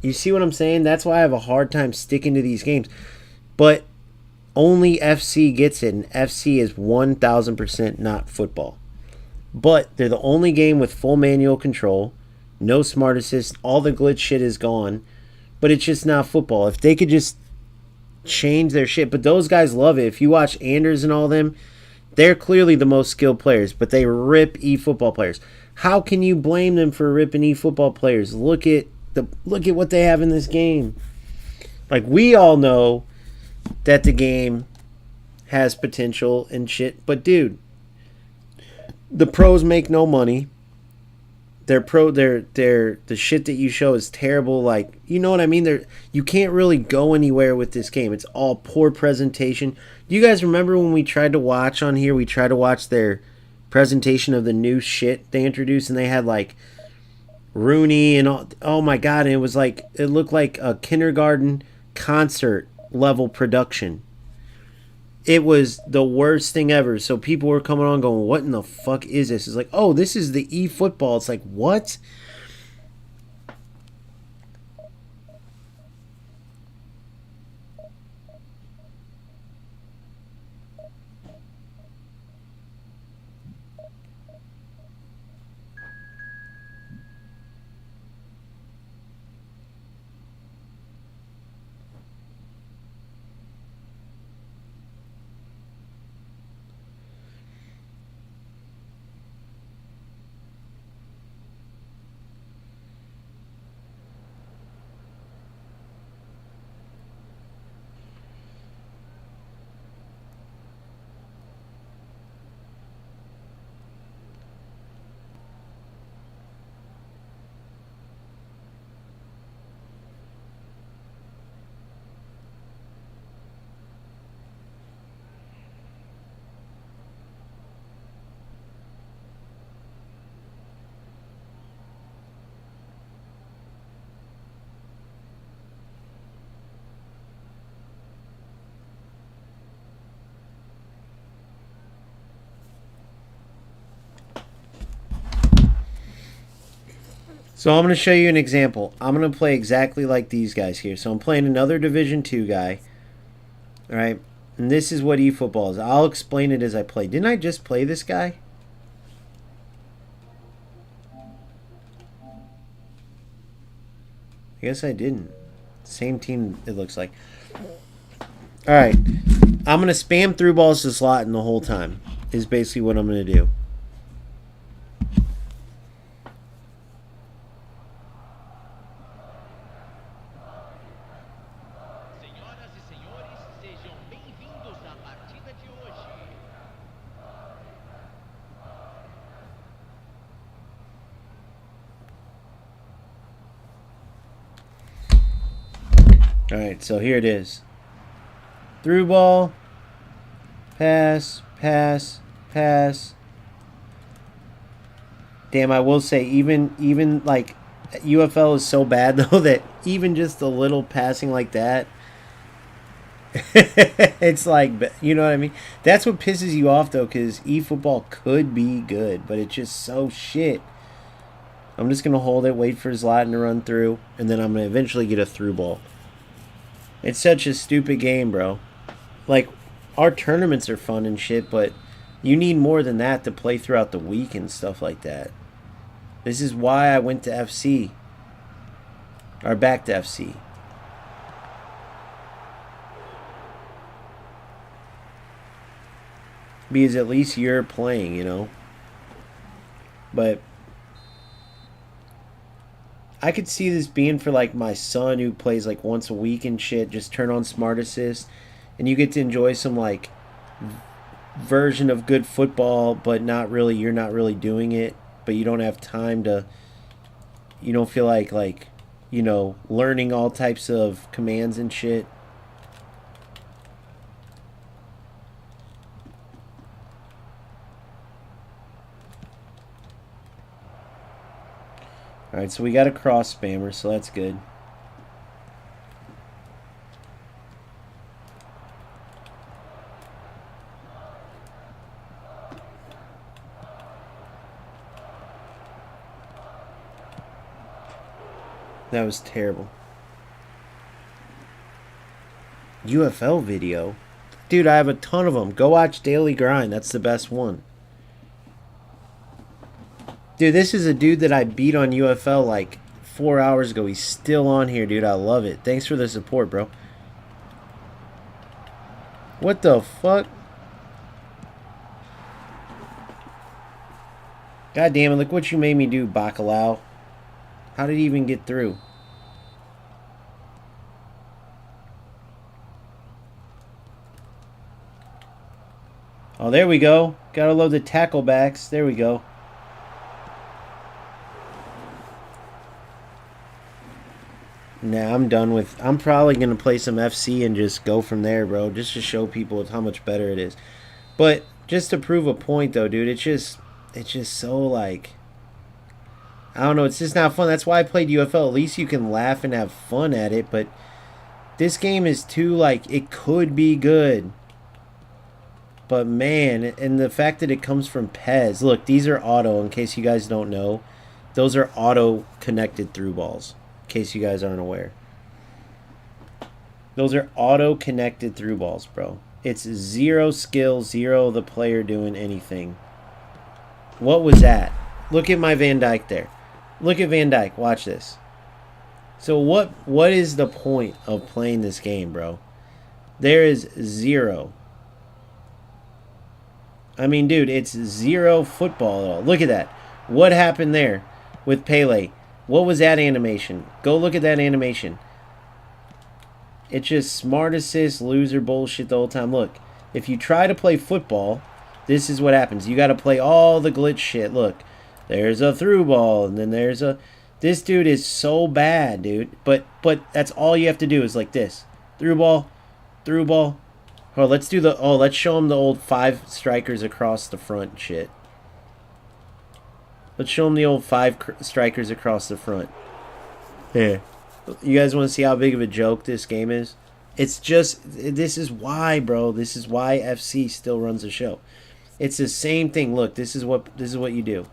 You see what I'm saying? That's why I have a hard time sticking to these games. But only FC gets it, and FC is 1000% not football. But they're the only game with full manual control, no smart assist, all the glitch shit is gone. But it's just not football. If they could just change their shit, but those guys love it. If you watch Anders and all them, they're clearly the most skilled players, but they rip eFootball players. How can you blame them for ripping eFootball players? Look at what they have in this game. Like, we all know that the game has potential and shit, but dude, the pros make no money. The shit that you show is terrible. Like, you know what I mean? You can't really go anywhere with this game. It's all poor presentation. Do you guys remember when we tried to watch on here? We tried to watch their presentation of the new shit they introduced, and they had like Rooney and all. Oh my god! And it looked like a kindergarten concert level production. It was the worst thing ever. So people were coming on going, what in the fuck is this? It's like, oh, this is the eFootball. It's like, what? So I'm going to show you an example. I'm going to play exactly like these guys here. So I'm playing another Division 2 guy. All right. And this is what eFootball is. I'll explain it as I play. Didn't I just play this guy? I guess I didn't. Same team, it looks like. All right. I'm going to spam through balls to Zlatan the whole time is basically what I'm going to do. Alright, so here it is. Through ball. Pass, pass, pass. Damn, I will say, even like, UFL is so bad, though, that even just a little passing like that, it's like, you know what I mean? That's what pisses you off, though, because eFootball could be good, but it's just so shit. I'm just going to hold it, wait for Zlatan to run through, and then I'm going to eventually get a through ball. It's such a stupid game, bro. Like, our tournaments are fun and shit, but you need more than that to play throughout the week and stuff like that. This is why I went to FC. Or back to FC. Because at least you're playing, you know? But I could see this being for like my son who plays like once a week and shit. Just turn on Smart Assist, and you get to enjoy some like version of good football, but not really. You're not really doing it, but you don't have time to. You don't feel like you know, learning all types of commands and shit. Alright, so we got a cross spammer, so that's good. That was terrible. UFL video? Dude, I have a ton of them. Go watch Daily Grind. That's the best one. Dude, this is a dude that I beat on UFL like 4 hours ago. He's still on here, dude. I love it. Thanks for the support, bro. What the fuck? God damn it, look what you made me do, Bacalao. How did he even get through? Oh, there we go. Gotta love the tackle backs. There we go. Nah, I'm done with... I'm probably going to play some FC and just go from there, bro. Just to show people how much better it is. But just to prove a point, though, dude, it's just so, like... I don't know, it's just not fun. That's why I played UFL. At least you can laugh and have fun at it, but this game is too, like, it could be good. But, man, and the fact that it comes from Pez. Look, these are auto, in case you guys don't know. Those are auto-connected through balls, in case you guys aren't aware. Those are auto-connected through balls, bro. It's zero skill, zero the player doing anything. What was that? Look at my Van Dijk there. Look at Van Dijk. Watch this. So what is the point of playing this game, bro? There is zero. I mean, dude, it's zero football at all. Look at that. What happened there with Pele? What was that animation? Go look at that animation. It's just smart assist, loser bullshit the whole time. Look, if you try to play football, this is what happens. You got to play all the glitch shit. Look, there's a through ball, and then there's a... This dude is so bad, dude. But that's all you have to do is like this. Through ball, through ball. Oh, let's do the... Oh, let's show him the old 5 strikers across the front shit. Let's show him the old 5 strikers across the front. Here. You guys want to see how big of a joke this game is? It's just... This is why, bro. This is why FC still runs the show. It's the same thing. Look, this is what you do.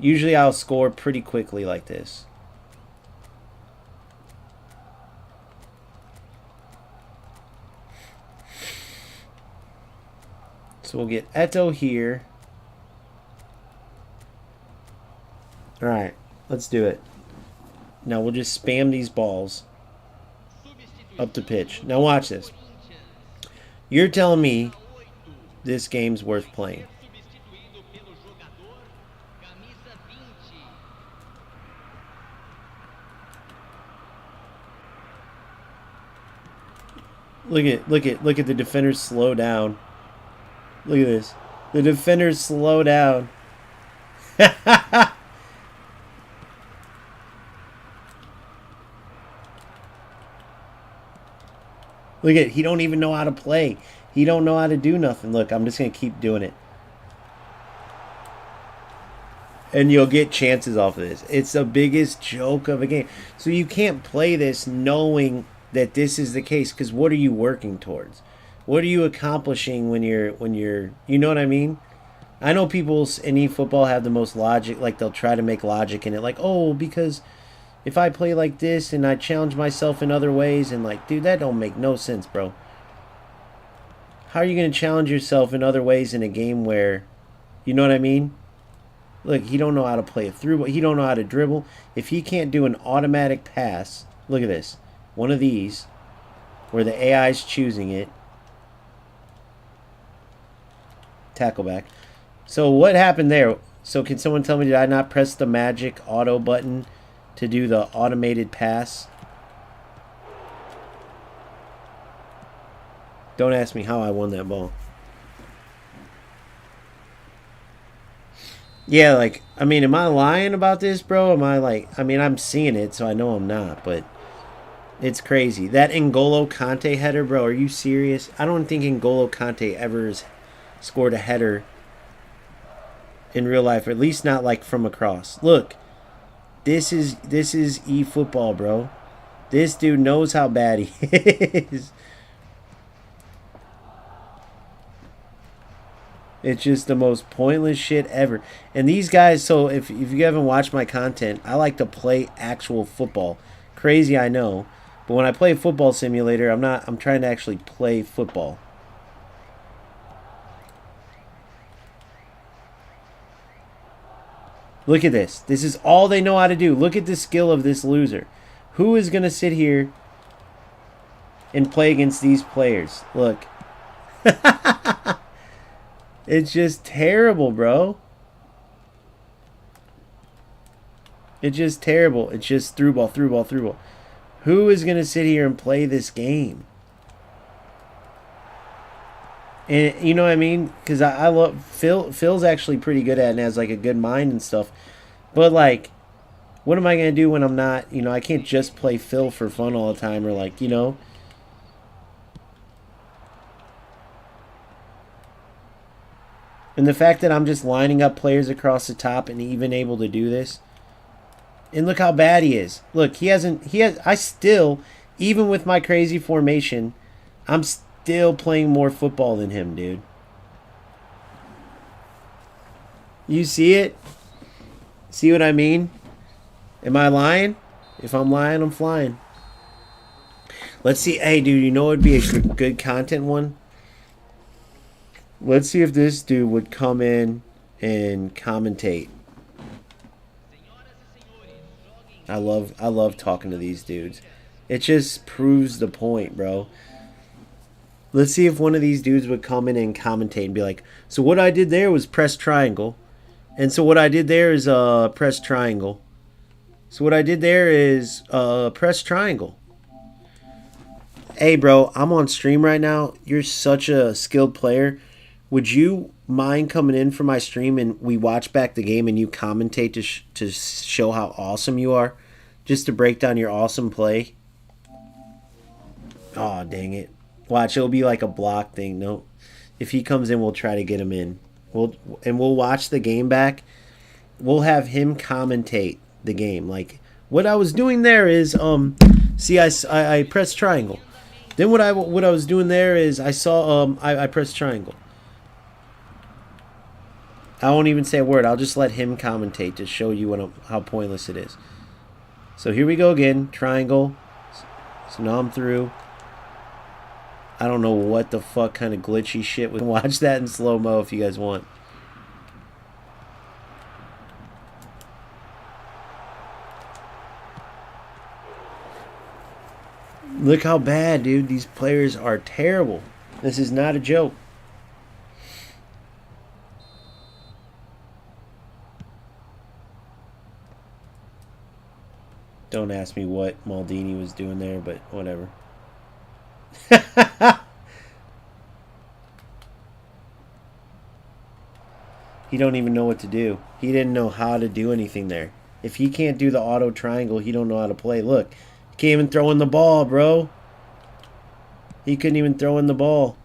Usually I'll score pretty quickly like this. So we'll get Eto here. Alright, let's do it. Now we'll just spam these balls up the pitch. Now watch this. You're telling me this game's worth playing. Look at the defenders slow down. Look at this. The defenders slow down. Look at, he don't even know how to play. He don't know how to do nothing. Look, I'm just going to keep doing it. And you'll get chances off of this. It's the biggest joke of a game. So you can't play this knowing that this is the case, because what are you working towards? What are you accomplishing when you're you know what I mean? I know people in eFootball have the most logic, like they'll try to make logic in it, like, oh, because if I play like this and I challenge myself in other ways, and like, dude, that don't make no sense, bro. How are you going to challenge yourself in other ways in a game where, you know what I mean? Look, he don't know how to play it through, but he don't know how to dribble. If he can't do an automatic pass, look at this. One of these, where the AI's choosing it. Tackle back. So what happened there? So can someone tell me, did I not press the magic auto button to do the automated pass? Don't ask me how I won that ball. Yeah, like, I mean, am I lying about this, bro? Am I like, I mean, I'm seeing it, so I know I'm not, but it's crazy. That N'Golo Kante header, bro, are you serious? I don't think N'Golo Kante ever has scored a header in real life, or at least not like from across. Look, this is eFootball, bro. This dude knows how bad he is. It's just the most pointless shit ever. And these guys, so if you haven't watched my content, I like to play actual football. Crazy, I know. But when I play Football Simulator, I'm trying to actually play football. Look at this. This is all they know how to do. Look at the skill of this loser. Who is going to sit here and play against these players? Look. It's just terrible, bro. It's just terrible. It's just through ball, through ball, through ball. Who is going to sit here and play this game? And you know what I mean? Because I love Phil's actually pretty good at it and has like a good mind and stuff. But like, what am I going to do when I'm not, you know, I can't just play Phil for fun all the time or like, you know. And the fact that I'm just lining up players across the top and even able to do this. And look how bad he is. Look, I still, even with my crazy formation, I'm still playing more football than him, dude. You see it? See what I mean? Am I lying? If I'm lying, I'm flying. Let's see. Hey, dude, you know what would be a good content one? Let's see if this dude would come in and commentate. I love talking to these dudes. It just proves the point, bro. Let's see if one of these dudes would come in and commentate and be like, so what I did there was press triangle. And so what I did there is press triangle. So what I did there is press triangle. Hey, bro, I'm on stream right now. You're such a skilled player. Would you mind coming in for my stream and we watch back the game and you commentate to show how awesome you are? Just to break down your awesome play? Aw, dang it. Watch, it'll be like a block thing. No. If he comes in, we'll try to get him in. We'll watch the game back. We'll have him commentate the game. Like, what I was doing there is, see, I pressed triangle. Then what I was doing there is I saw, I pressed triangle. I won't even say a word. I'll just let him commentate to show you how pointless it is. So here we go again. Triangle. So now I'm through. I don't know what the fuck kind of glitchy shit. We can watch that in slow-mo if you guys want. Look how bad, dude. These players are terrible. This is not a joke. Don't ask me what Maldini was doing there, but whatever. He don't even know what to do. He didn't know how to do anything there. If he can't do the auto triangle, he don't know how to play. Look, he can't even throw in the ball, bro. He couldn't even throw in the ball.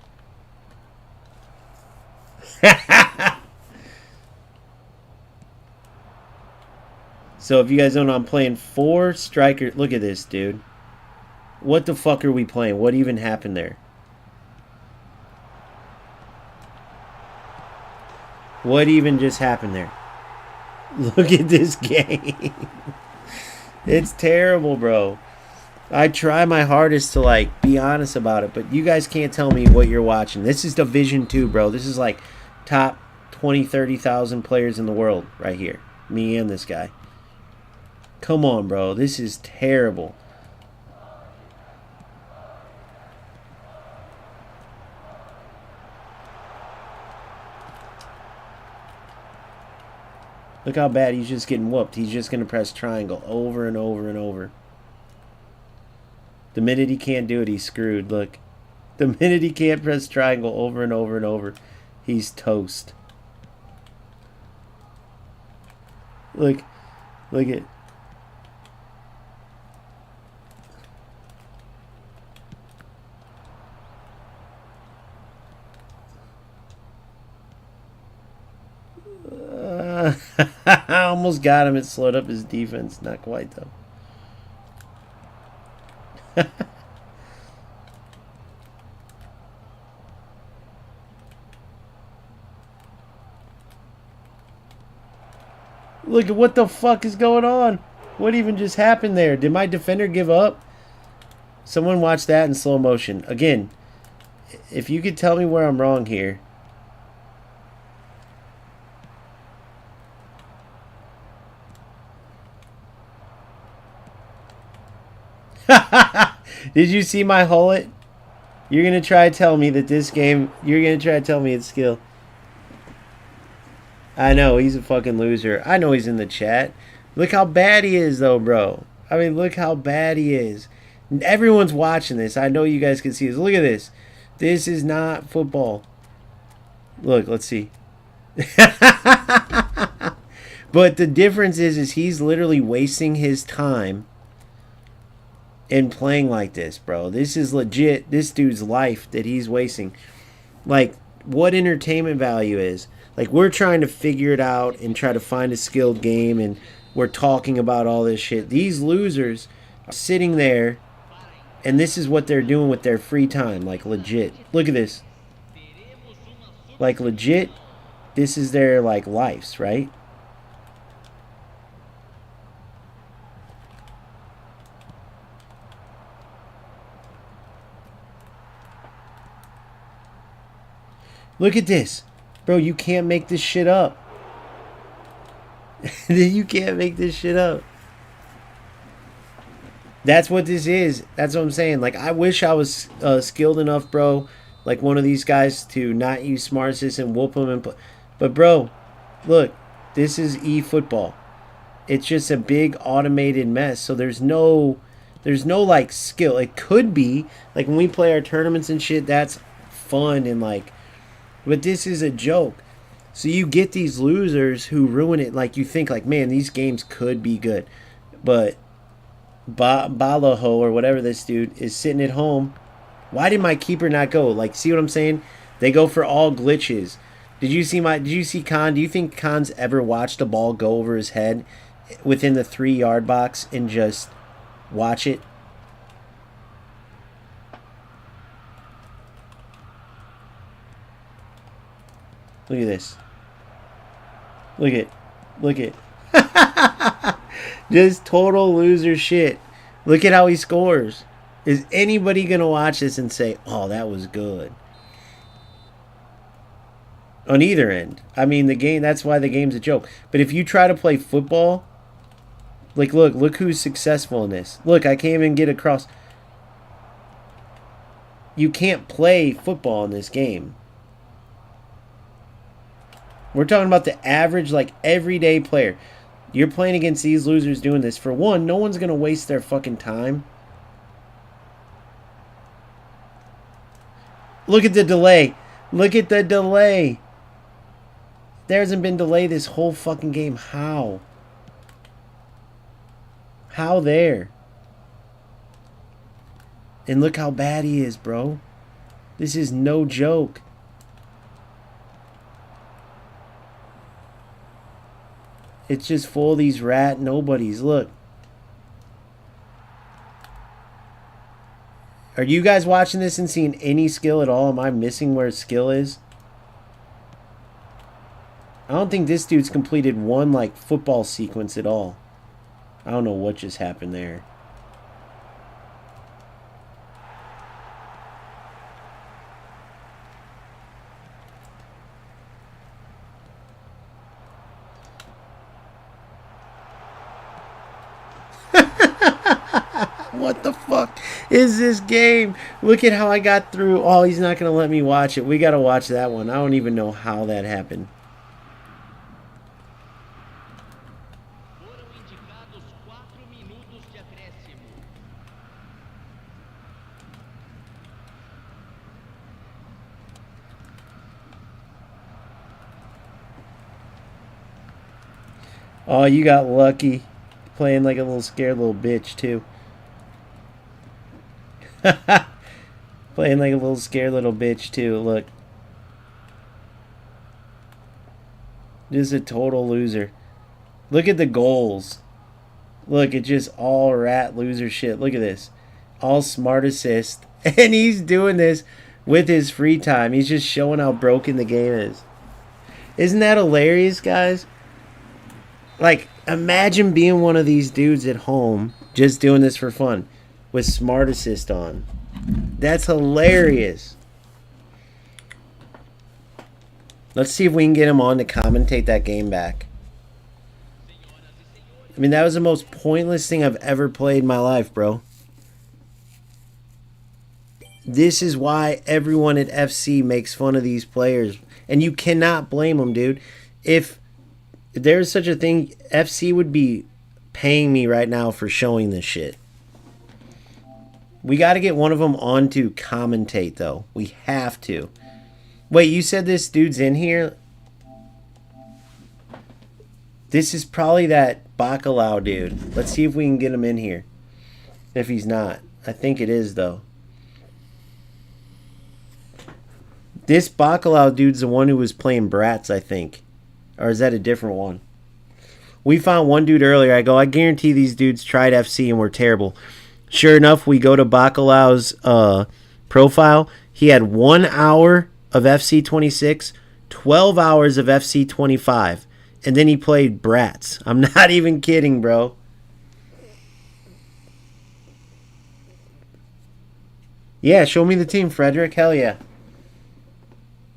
So if you guys don't know, I'm playing 4 striker. Look at this, dude. What the fuck are we playing? What even happened there? What even just happened there? Look at this game. It's terrible, bro. I try my hardest to, like, be honest about it, but you guys can't tell me what you're watching. This is Division 2, bro. This is, like, top 20, 30,000 players in the world right here. Me and this guy. Come on, bro. This is terrible. Look how bad he's just getting whooped. He's just going to press triangle over and over and over. The minute he can't do it, he's screwed. Look. The minute he can't press triangle over and over and over, he's toast. Look. Look at... I almost got him. It slowed up his defense. Not quite, though. Look at what the fuck is going on. What even just happened there? Did my defender give up? Someone watch that in slow motion. Again, if you could tell me where I'm wrong here. Did you see my hullet? You're going to try to tell me that this game... You're going to try to tell me it's skill. I know, he's a fucking loser. I know he's in the chat. Look how bad he is, though, bro. I mean, look how bad he is. Everyone's watching this. I know you guys can see this. Look at this. This is not football. Look, let's see. But the difference is he's literally wasting his time in playing like this, bro. This is legit this dude's life that he's wasting. Like, what entertainment value is. Like, we're trying to figure it out and try to find a skilled game, and we're talking about all this shit. These losers are sitting there, and this is what they're doing with their free time. Like, legit. Look at this. Like, legit, this is their, like, lives, right? Look at this. Bro, you can't make this shit up. You can't make this shit up. That's what this is. That's what I'm saying. Like, I wish I was skilled enough, bro, like one of these guys, to not use Smart Assist and whoop them. But, bro, look. This is eFootball. It's just a big automated mess. So there's no, like, skill. It could be. Like, when we play our tournaments and shit, that's fun and, like... But this is a joke. So you get these losers who ruin it. Like, you think, like, man, these games could be good. But Balaho, or whatever this dude, is sitting at home. Why did my keeper not go? Like, see what I'm saying? They go for all glitches. Did you see Khan? Do you think Khan's ever watched a ball go over his head within the 3-yard box and just watch it? Look at this. Look at. Just total loser shit. Look at how he scores. Is anybody going to watch this and say, oh, that was good? On either end. I mean, the game, that's why the game's a joke. But if you try to play football, like, look who's successful in this. Look, I can't even get across. You can't play football in this game. We're talking about the average, like, everyday player. You're playing against these losers doing this. For one, no one's going to waste their fucking time. Look at the delay. Look at the delay. There hasn't been delay this whole fucking game. How? How there? And look how bad he is, bro. This is no joke. It's just full of these rat nobodies. Look. Are you guys watching this and seeing any skill at all? Am I missing where skill is? I don't think this dude's completed one, like, football sequence at all. I don't know what just happened there. What the fuck is this game? Look at how I got through. Oh, he's not going to let me watch it. We got to watch that one. I don't even know how that happened. Oh, you got lucky. Playing like a little scared little bitch, too. Playing like a little scared little bitch, too. Look. Just a total loser. Look at the goals. Look, it's just all rat loser shit. Look at this. All Smart Assist. And he's doing this with his free time. He's just showing how broken the game is. Isn't that hilarious, guys? Like, imagine being one of these dudes at home just doing this for fun. with Smart Assist on. That's hilarious. Let's see if we can get him on to commentate that game back. I mean, that was the most pointless thing I've ever played in my life, bro. This is why everyone at FC makes fun of these players. And you cannot blame them, dude. If there's such a thing, FC would be paying me right now for showing this shit. We got to get one of them on to commentate, though. We have to. Wait, you said this dude's in here? This is probably that Bacalao dude. Let's see if we can get him in here. If he's not. I think it is, though. This Bacalao dude's the one who was playing Bratz, I think. Or is that a different one? We found one dude earlier. I guarantee these dudes tried FC and were terrible. Sure enough, we go to Bacalao's profile. He had 1 hour of FC 26, 12 hours of FC 25, and then he played Bratz. I'm not even kidding, bro. Yeah, show me the team, Frederick. Hell yeah.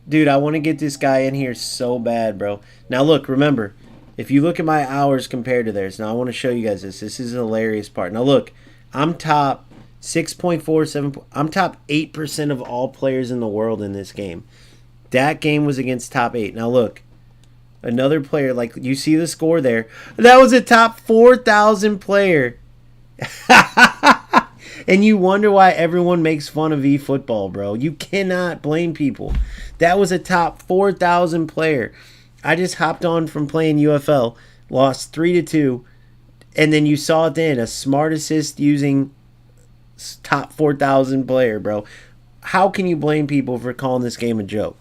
Dude, I want to get this guy in here so bad, bro. Now, look, remember, if you look at my hours compared to theirs, now I want to show you guys this. This is a hilarious part. Now, look, I'm top 6.47. I'm top 8% of all players in the world in this game. That game was against top 8. Now, look, another player, like, you see the score there. That was a top 4,000 player. And you wonder why everyone makes fun of eFootball, bro. You cannot blame people. That was a top 4,000 player. I just hopped on from playing UFL, lost 3-2, and then you saw it then, a Smart Assist using top 4,000 player, bro. How can you blame people for calling this game a joke?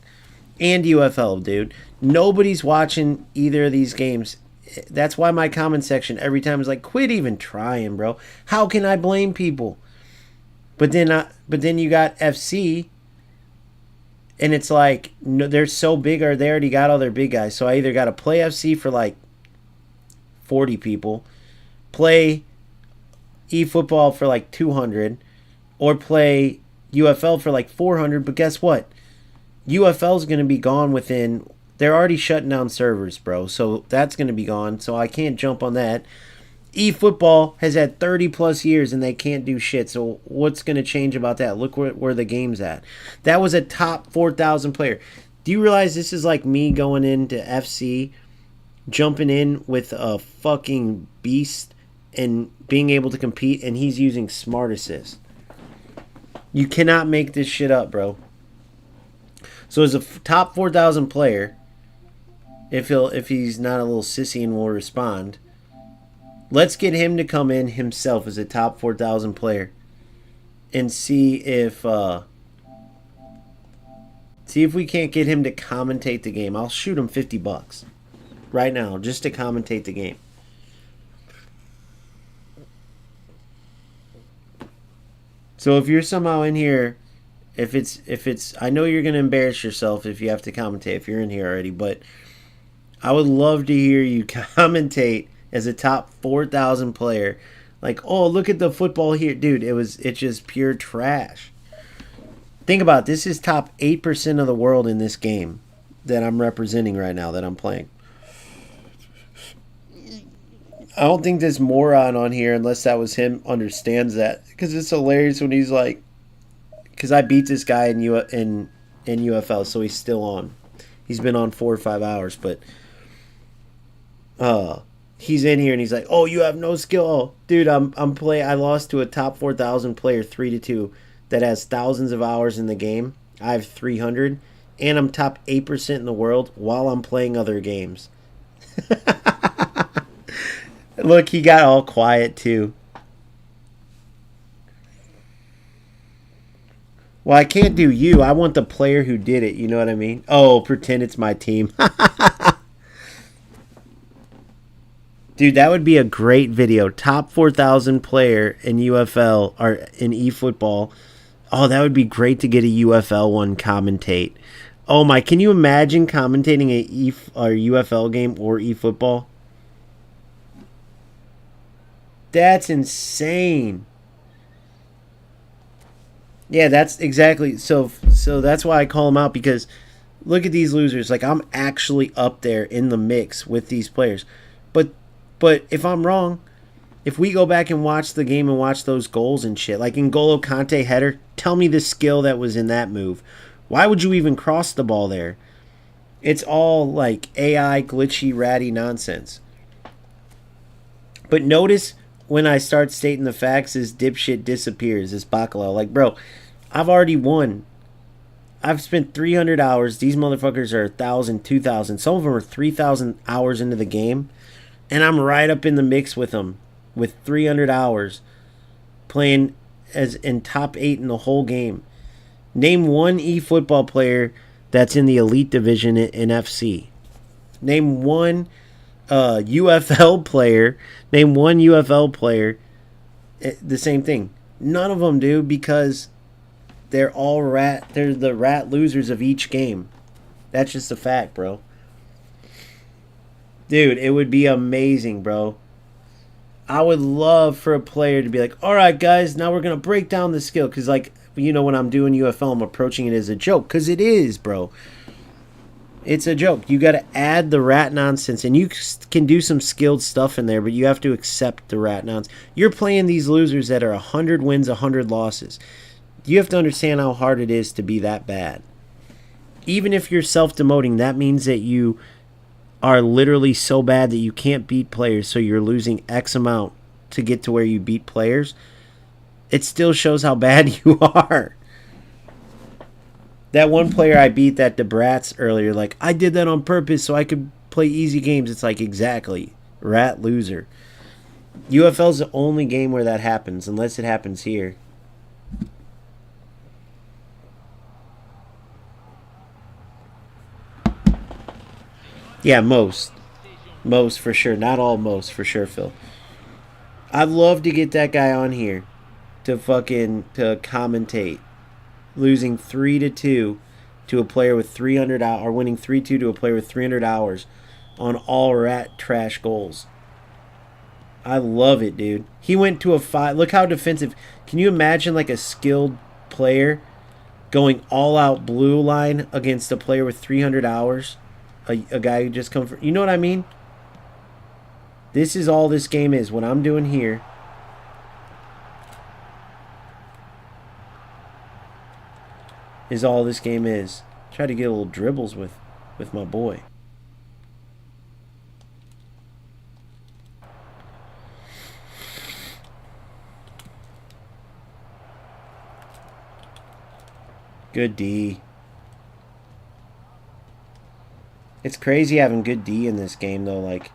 And UFL, dude. Nobody's watching either of these games. That's why my comment section every time is like, quit even trying, bro. How can I blame people? But then you got FC, and it's like, no, they're so big, or they already got all their big guys. So I either got to play FC for like 40 people, play eFootball for like 200, or play UFL for like 400. But guess what? UFL is going to be gone within. They're already shutting down servers, bro. So that's going to be gone. So I can't jump on that. eFootball has had 30 plus years and they can't do shit. So what's going to change about that? Look where the game's at. That was a top 4,000 player. Do you realize this is like me going into FC, jumping in with a fucking beast and being able to compete, and he's using Smart Assist? You cannot make this shit up, bro. So as a top 4,000 player, if he's not a little sissy and will respond, let's get him to come in himself as a top 4,000 player and see if we can't get him to commentate the game. I'll shoot him $50 right now just to commentate the game. So if you're somehow in here, if it's I know you're going to embarrass yourself if you have to commentate if you're in here already, but I would love to hear you commentate as a top 4,000 player. Like, oh, look at the football here. Dude, it's just pure trash. Think about it. This is top 8% of the world in this game that I'm representing right now, that I'm playing. I don't think this moron on here, unless that was him, understands that. Because it's hilarious when he's like, because I beat this guy in UFL, so he's still on. He's been on 4 or 5 hours, but he's in here and he's like, "Oh, you have no skill." Oh, dude, I lost to a top 4,000 player 3-2 that has thousands of hours in the game. I have 300, and I'm top 8% in the world while I'm playing other games. Look, he got all quiet too. Well, I can't do you. I want the player who did it. You know what I mean? Oh, pretend it's my team. Dude, that would be a great video. Top 4,000 player in UFL or in eFootball. Oh, that would be great to get a UFL one commentate. Oh my, can you imagine commentating a UFL game or eFootball? That's insane. Yeah, that's exactly so that's why I call them out, because look at these losers. Like, I'm actually up there in the mix with these players. But if I'm wrong, if we go back and watch the game and watch those goals and shit, like N'Golo Kante header, tell me the skill that was in that move. Why would you even cross the ball there? It's all like AI glitchy ratty nonsense. But notice when I start stating the facts, this dipshit disappears. This Bacalao. Like, bro, I've already won. I've spent 300 hours. These motherfuckers are 1,000, 2,000. Some of them are 3,000 hours into the game. And I'm right up in the mix with them with 300 hours playing as in top 8 in the whole game. Name one eFootball player that's in the elite division in FC. Name one UFL player. Name one UFL player. The same thing. None of them do, because they're all rat. They're the rat losers of each game. That's just a fact, bro. Dude, it would be amazing, bro. I would love for a player to be like, all right, guys, now we're going to break down the skill. Because, like, you know, when I'm doing UFL, I'm approaching it as a joke. Because it is, bro. It's a joke. You got to add the rat nonsense. And you can do some skilled stuff in there, but you have to accept the rat nonsense. You're playing these losers that are 100 wins, 100 losses. You have to understand how hard it is to be that bad. Even if you're self-demoting, that means that you are literally so bad that you can't beat players, so you're losing X amount to get to where you beat players. It still shows how bad you are. That one player I beat, that DeBrats earlier, like, I did that on purpose so I could play easy games. It's like, exactly. Rat loser. UFL's the only game where that happens, unless it happens here. Yeah, most. Most for sure. Not all most for sure, Phil. I'd love to get that guy on here to commentate. Losing 3-2 to a player with 300 hours, or winning 3-2 to a player with 300 hours on all rat trash goals. I love it, dude. He went to a 5. Look how defensive. Can you imagine, like, a skilled player going all out blue line against a player with 300 hours? A guy who just come from, you know what I mean? This is all this game is. What I'm doing here is all this game is. Try to get a little dribbles with my boy. Good D. It's crazy having good D in this game, though, like,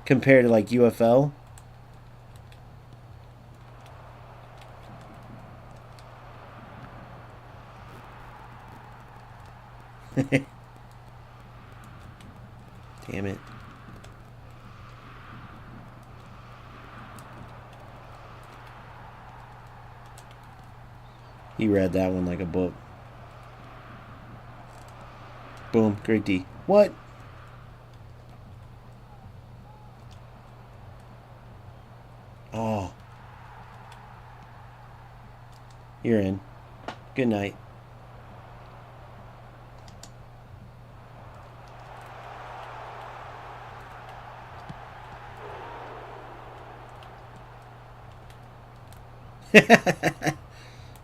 compared to, like, UFL. Damn it. He read that one like a book. Boom. Great D. What? Oh. You're in. Good night.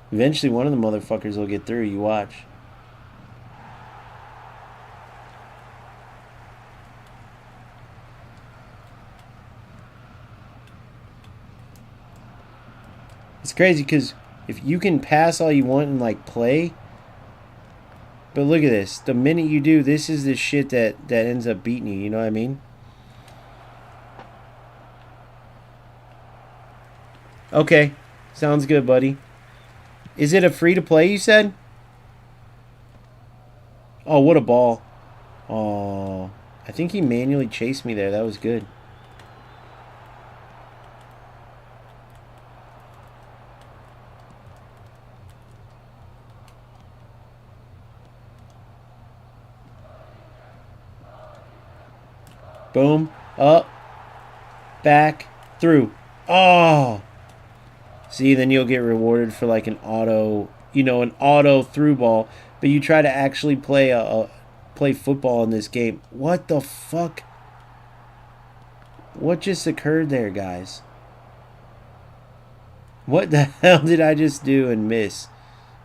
Eventually one of the motherfuckers will get through. You watch. It's crazy because if you can pass all you want and, like, play, but look at this. The minute you do, this is the shit that ends up beating you. You know what I mean? Okay. Sounds good, buddy. Is it a free to play, you said? Oh, what a ball. Oh, I think he manually chased me there. That was good. Boom. Up. Back. Through. Oh. See, then you'll get rewarded for, like, an auto you know, an auto through ball, but you try to actually play football in this game. What the fuck? What just occurred there, guys? What the hell did I just do and miss?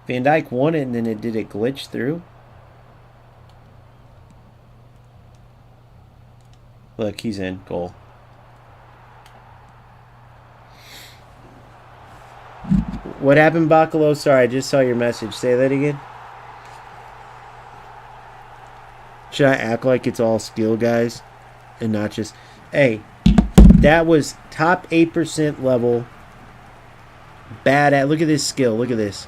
Van Dijk won it, and then did it glitch through? Look, he's in. Goal. What happened, Bacalo? Sorry, I just saw your message. Say that again. Should I act like it's all skill, guys? And not just... Hey, that was top 8% level. Bad at... Look at this skill. Look at this.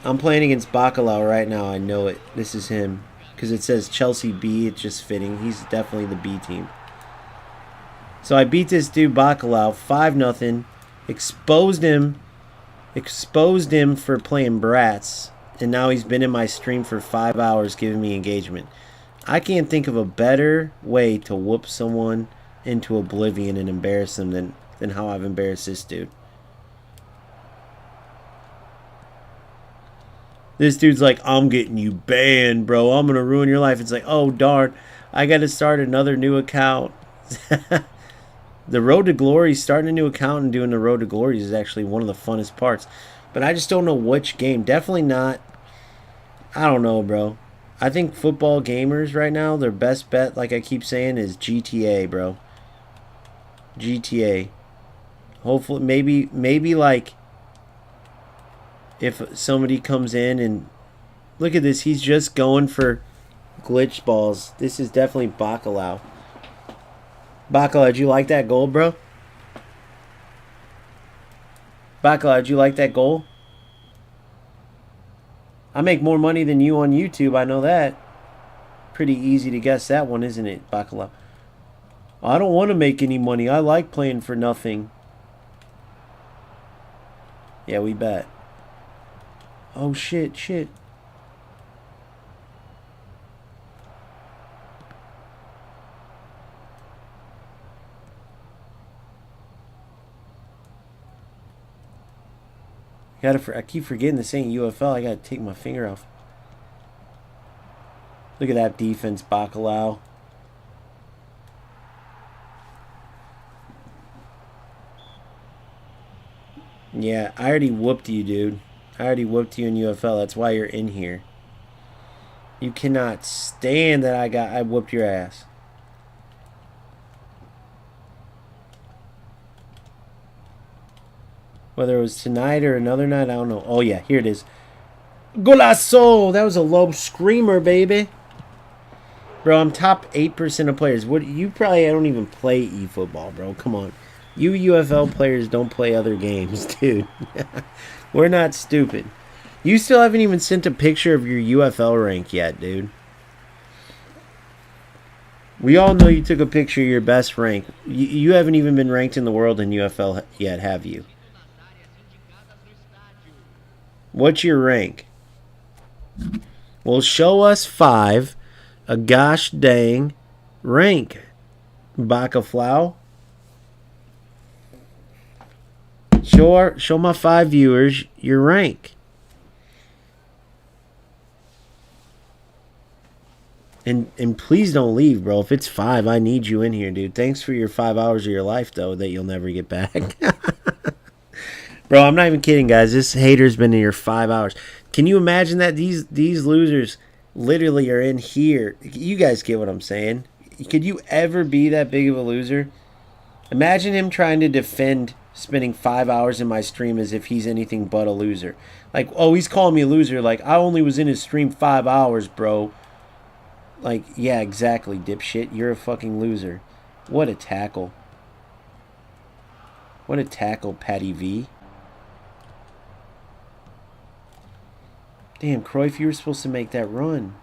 I'm playing against Bacalao right now. I know it. This is him. Because it says Chelsea B. It's just fitting. He's definitely the B team. So I beat this dude Bacalao 5-0. Exposed him for playing brats. And now he's been in my stream for 5 hours giving me engagement. I can't think of a better way to whoop someone into oblivion and embarrass them than how I've embarrassed this dude. This dude's like, I'm getting you banned, bro. I'm going to ruin your life. It's like, oh, darn. I got to start another new account. The Road to Glory, starting a new account and doing the Road to Glory is actually one of the funnest parts. But I just don't know which game. Definitely not. I don't know, bro. I think football gamers right now, their best bet, like I keep saying, is GTA, bro. GTA. Hopefully, maybe like, if somebody comes in and... Look at this. He's just going for glitch balls. This is definitely Bacalao. Bacalao, did you like that goal, bro? Bacalao, did you like that goal? I make more money than you on YouTube, I know that. Pretty easy to guess that one, isn't it, Bacalao? I don't want to make any money. I like playing for nothing. Yeah, we bet. Oh, shit. I keep forgetting this ain't UFL. I gotta take my finger off. Look at that defense, Bacalao. Yeah, I already whooped you, dude. I already whooped you in UFL. That's why you're in here. You cannot stand that I whooped your ass. Whether it was tonight or another night, I don't know. Oh, yeah, here it is. Golazo! That was a low screamer, baby. Bro, I'm top 8% of players. What you probably don't even play eFootball, bro. Come on. You UFL players don't play other games, dude. We're not stupid. You still haven't even sent a picture of your UFL rank yet, dude. We all know you took a picture of your best rank. You haven't even been ranked in the world in UFL yet, have you? What's your rank? Well, show us 5. A gosh dang rank. Bacaflau. Show my 5 viewers your rank. And please don't leave, bro. If it's 5, I need you in here, dude. Thanks for your 5 hours of your life, though, that you'll never get back. Bro, I'm not even kidding, guys. This hater's been in here 5 hours. Can you imagine that? These losers literally are in here. You guys get what I'm saying. Could you ever be that big of a loser? Imagine him trying to defend spending 5 hours in my stream as if he's anything but a loser. Like, oh, he's calling me a loser. Like, I only was in his stream 5 hours, bro. Like, yeah, exactly, dipshit. You're a fucking loser. What a tackle. What a tackle, Patty V. Damn, Cruyff, you were supposed to make that run.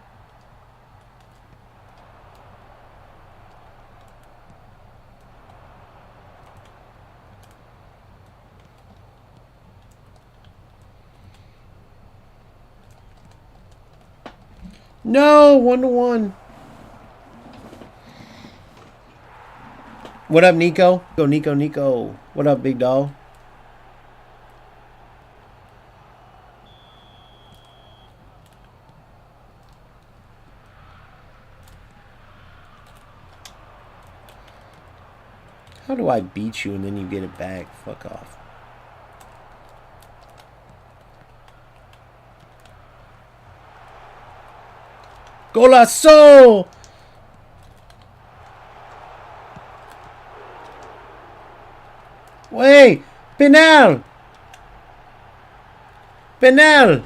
No, 1-1. What up, Nico? Nico. What up, big dog? How do I beat you and then you get it back? Fuck off. Golazo! Wait! Penal! Penal!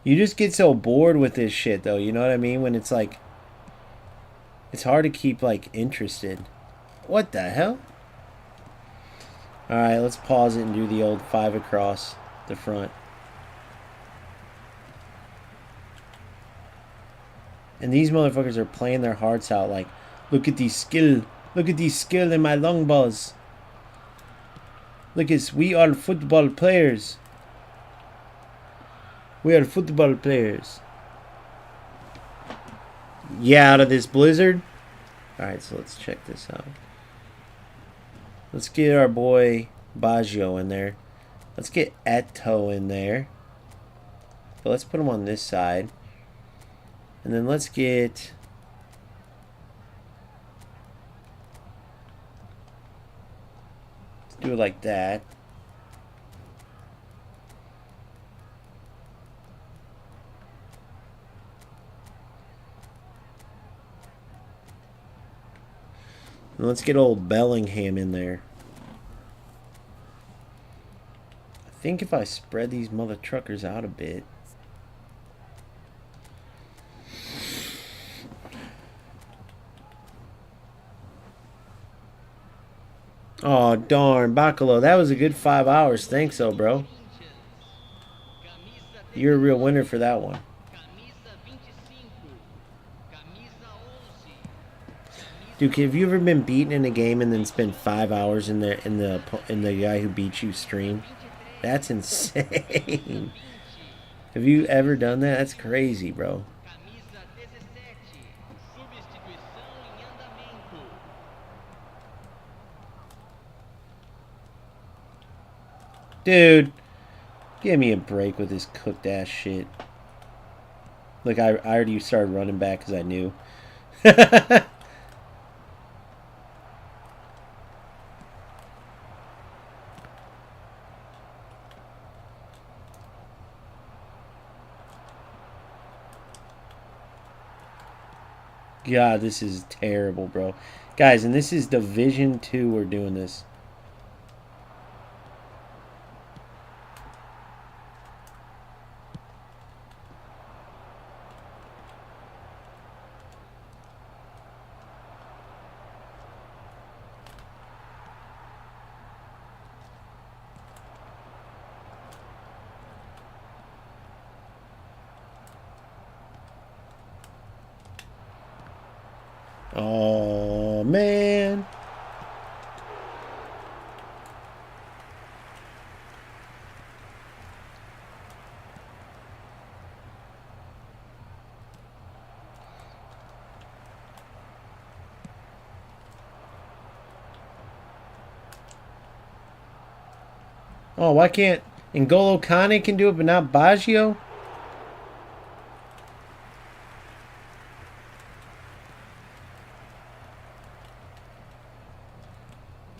You just get so bored with this shit, though. You know what I mean? When it's like... It's hard to keep, like, interested. What the hell? Alright, let's pause it and do the old 5 across the front. And these motherfuckers are playing their hearts out like, look at these skill. Look at these skill in my long balls. Look at we are football players. We are football players. Yeah, out of this blizzard. Alright, so let's check this out. Let's get our boy Baggio in there. Let's get Eto in there. But let's put him on this side. And then let's get... Let's do it like that. And let's get old Bellingham in there. I think if I spread these mother truckers out a bit. Oh darn, Bacalo, that was a good 5 hours. Thanks, so bro. You're a real winner for that one. Dude, have you ever been beaten in a game and then spend 5 hours in the guy who beat you stream? That's insane. Have you ever done that? That's crazy, bro. Dude, give me a break with this cooked ass shit. Look, I already started running back because I knew. God, this is terrible, bro. Guys, and this is Division 2 we're doing this. Oh, man. Oh, why can't N'Golo Kane can do it, but not Baggio?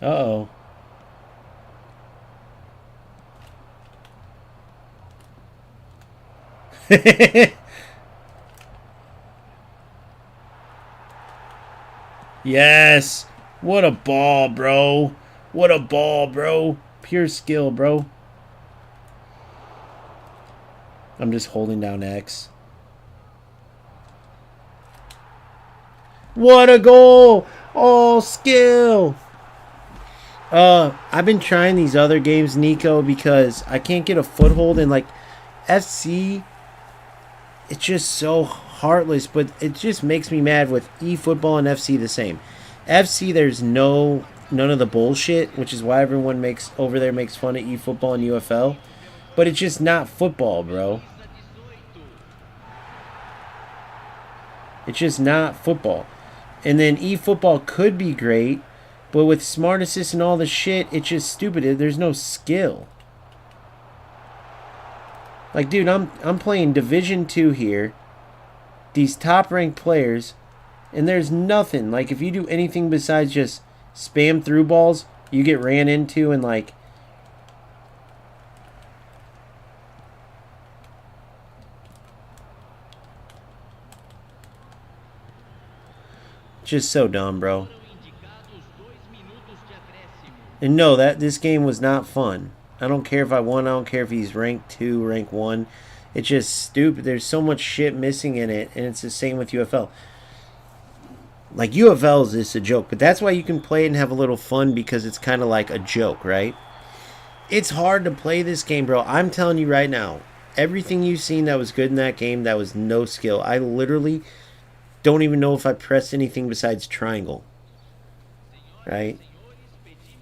Uh-oh. Yes. What a ball, bro. What a ball, bro. Pure skill, bro. I'm just holding down X. What a goal. Oh, skill. I've been trying these other games, Nico, because I can't get a foothold in, like, FC. It's just so heartless, but it just makes me mad with eFootball and FC the same. FC, there's none of the bullshit, which is why everyone over there makes fun of eFootball and UFL. But it's just not football, bro. It's just not football. And then eFootball could be great But with smart assist and all the shit, it's just stupid. There's no skill. Like, dude, I'm playing Division 2 here. These top ranked players, and there's nothing. Like, if you do anything besides just spam through balls, you get ran into and like just so dumb, bro. And no, that this game was not fun. I don't care if I won. I don't care if he's rank 2, rank 1. It's just stupid. There's so much shit missing in it, and it's the same with UFL. Like, UFL is just a joke, but that's why you can play it and have a little fun, because it's kind of like a joke, right? It's hard to play this game, bro. I'm telling you right now, everything you've seen that was good in that game, that was no skill. I literally don't even know if I pressed anything besides triangle, right?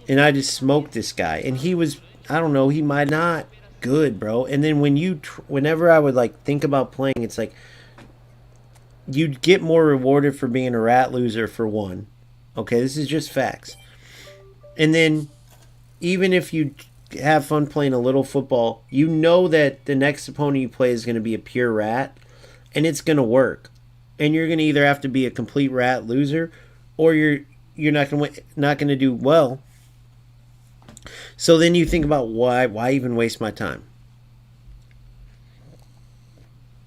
And I just smoked this guy, and he was, I don't know, he might not good, bro. And then whenever I would like think about playing, it's like you'd get more rewarded for being a rat loser, for one. Okay, this is just facts. And then even if you have fun playing a little football, you know that the next opponent you play is going to be a pure rat, and it's going to work. And you're going to either have to be a complete rat loser, or you're not going to do well. So then you think about why even waste my time?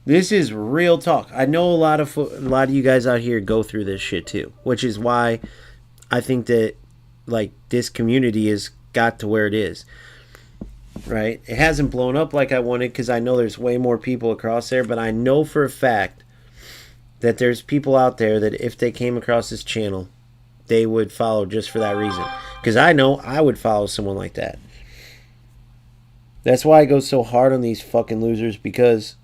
This is real talk. I know a lot of you guys out here go through this shit too, which is why I think that like this community has got to where it is. Right? It hasn't blown up like I wanted, because I know there's way more people across there, but I know for a fact that there's people out there that if they came across this channel, they would follow just for that reason. Because I know I would follow someone like that. That's why I go so hard on these fucking losers, because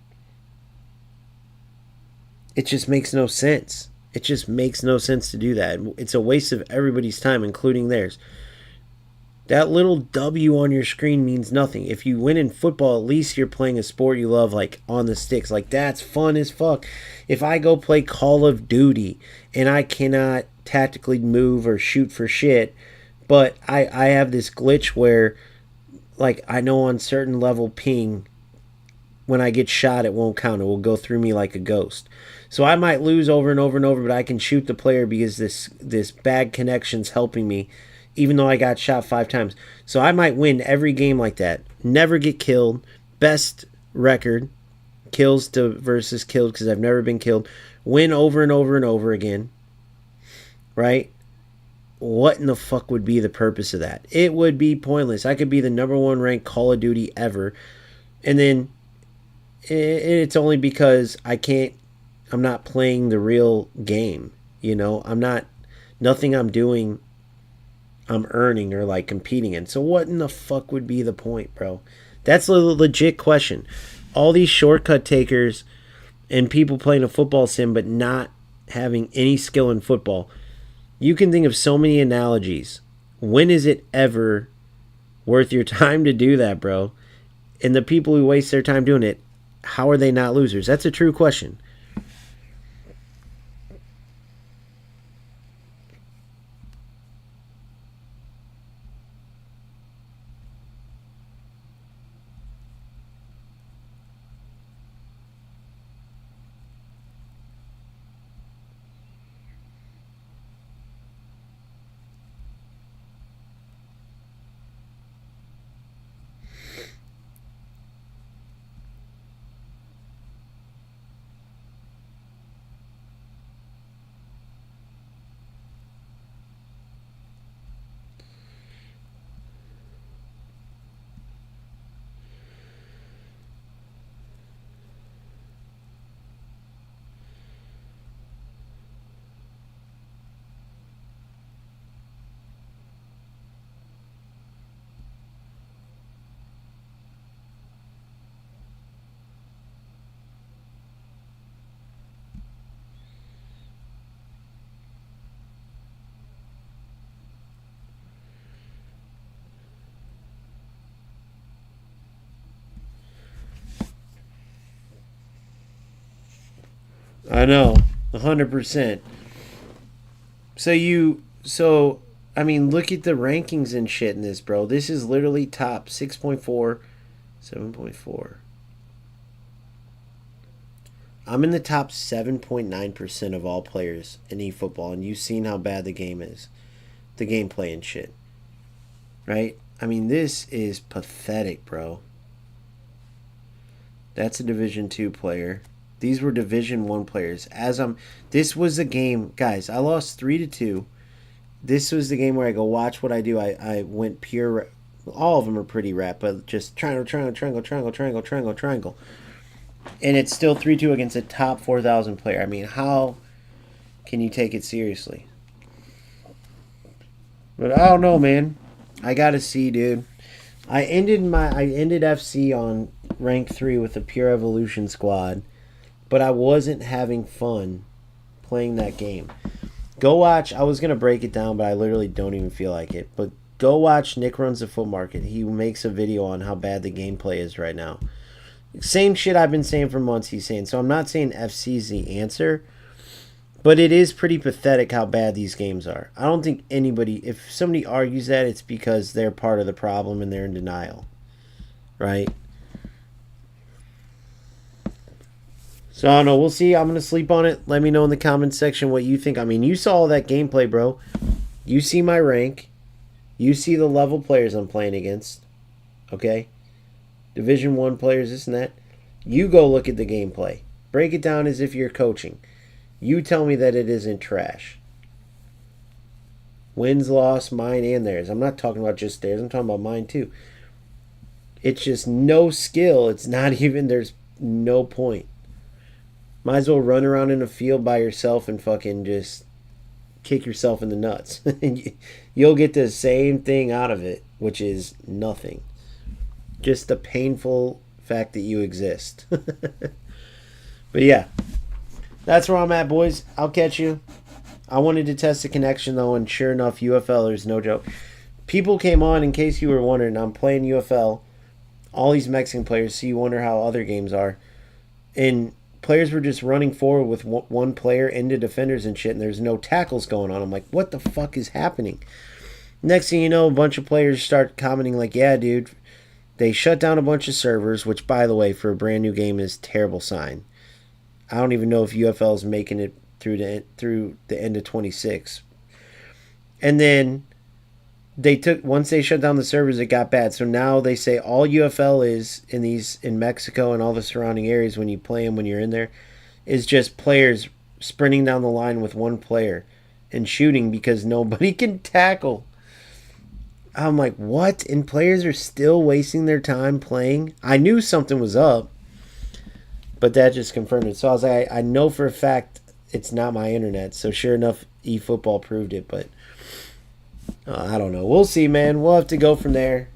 it just makes no sense. It just makes no sense to do that. It's a waste of everybody's time, including theirs. That little W on your screen means nothing. If you win in football, at least you're playing a sport you love, like on the sticks. Like, that's fun as fuck. If I go play Call of Duty and I cannot tactically move or shoot for shit, but I have this glitch where, like, I know on certain level ping, when I get shot, it won't count. It will go through me like a ghost. So I might lose over and over and over, but I can shoot the player because this bad connection's helping me, even though I got shot 5 times. So I might win every game like that. Never get killed. Best record. Kills to versus killed, because I've never been killed. Win over and over and over again. Right? What in the fuck would be the purpose of that? It would be pointless. I could be the #1 ranked Call of Duty ever, and then it's only because I'm not playing the real game. You know, nothing I'm doing I'm earning or like competing in. So what in the fuck would be the point, bro? That's a legit question. All these shortcut takers and people playing a football sim but not having any skill in football, you can think of so many analogies. When is it ever worth your time to do that, bro? And the people who waste their time doing it, how are they not losers? That's a true question. I know, 100%. So I mean, look at the rankings and shit in this, bro. This is literally top 6.4, 7.4. I'm in the top 7.9% of all players in eFootball, and you've seen how bad the game is. The gameplay and shit. Right? I mean, this is pathetic, bro. That's a Division 2 player. These were Division 1 players. This was the game, guys, I lost 3-2. This was the game where I go, watch what I do. I went pure, all of them are pretty rap, but just triangle, triangle, triangle, triangle, triangle, triangle, triangle. And it's still 3-2 against a top 4,000 player. I mean, how can you take it seriously? But I don't know, man. I gotta see, dude. I ended FC on rank 3 with the Pure Evolution squad, but I wasn't having fun playing that game. Go watch. I was gonna break it down, but I literally don't even feel like it. But go watch Nick Runs the Foot Market. He makes a video on how bad the gameplay is right now. Same shit I've been saying for months. He's saying. So I'm not saying FC's the answer, but it is pretty pathetic how bad these games are. I don't think anybody, if somebody argues that, it's because they're part of the problem and they're in denial, right? So I don't know. We'll see. I'm going to sleep on it. Let me know in the comments section what you think. I mean, you saw all that gameplay, bro. You see my rank. You see the level players I'm playing against. Okay? Division 1 players, this and that. You go look at the gameplay. Break it down as if you're coaching. You tell me that it isn't trash. Wins, loss, mine, and theirs. I'm not talking about just theirs. I'm talking about mine, too. It's just no skill. It's not even, there's no point. Might as well run around in a field by yourself and fucking just kick yourself in the nuts. You'll get the same thing out of it, which is nothing. Just the painful fact that you exist. But yeah, that's where I'm at, boys. I'll catch you. I wanted to test the connection, though, and sure enough, UFL is no joke. People came on, in case you were wondering, I'm playing UFL. All these Mexican players, so you wonder how other games are. And players were just running forward with one player into defenders and shit, and there's no tackles going on. I'm like, what the fuck is happening? Next thing you know, a bunch of players start commenting like, yeah, dude, they shut down a bunch of servers, which, by the way, for a brand new game is a terrible sign. I don't even know if UFL is making it through the end of 26. And then once they shut down the servers, it got bad. So now they say all UFL is in Mexico and all the surrounding areas when you play them, when you're in there, is just players sprinting down the line with one player and shooting because nobody can tackle. I'm like, what? And players are still wasting their time playing? I knew something was up, but that just confirmed it. So I was like, I know for a fact it's not my internet. So sure enough, eFootball proved it, but I don't know. We'll see, man. We'll have to go from there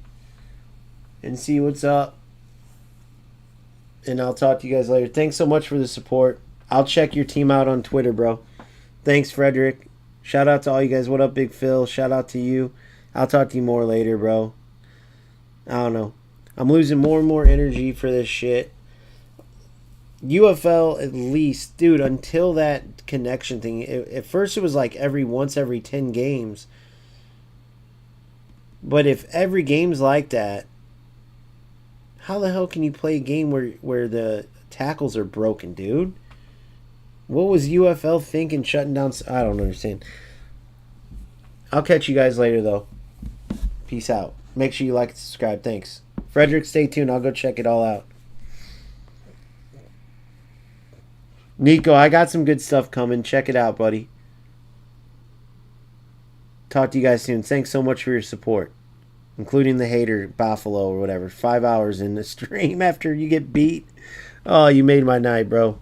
and see what's up. And I'll talk to you guys later. Thanks so much for the support. I'll check your team out on Twitter, bro. Thanks, Frederick. Shout out to all you guys. What up, Big Phil? Shout out to you. I'll talk to you more later, bro. I don't know. I'm losing more and more energy for this shit. UFL, at least, dude, until that connection thing. At first it was like once every 10 games. But if every game's like that, how the hell can you play a game where the tackles are broken, dude? What was UFL thinking shutting down? I don't understand. I'll catch you guys later, though. Peace out. Make sure you like and subscribe. Thanks. Frederick, stay tuned. I'll go check it all out. Nico, I got some good stuff coming. Check it out, buddy. Talk to you guys soon. Thanks so much for your support, including the hater Buffalo or whatever. 5 hours in the stream after you get beat. Oh, you made my night, bro.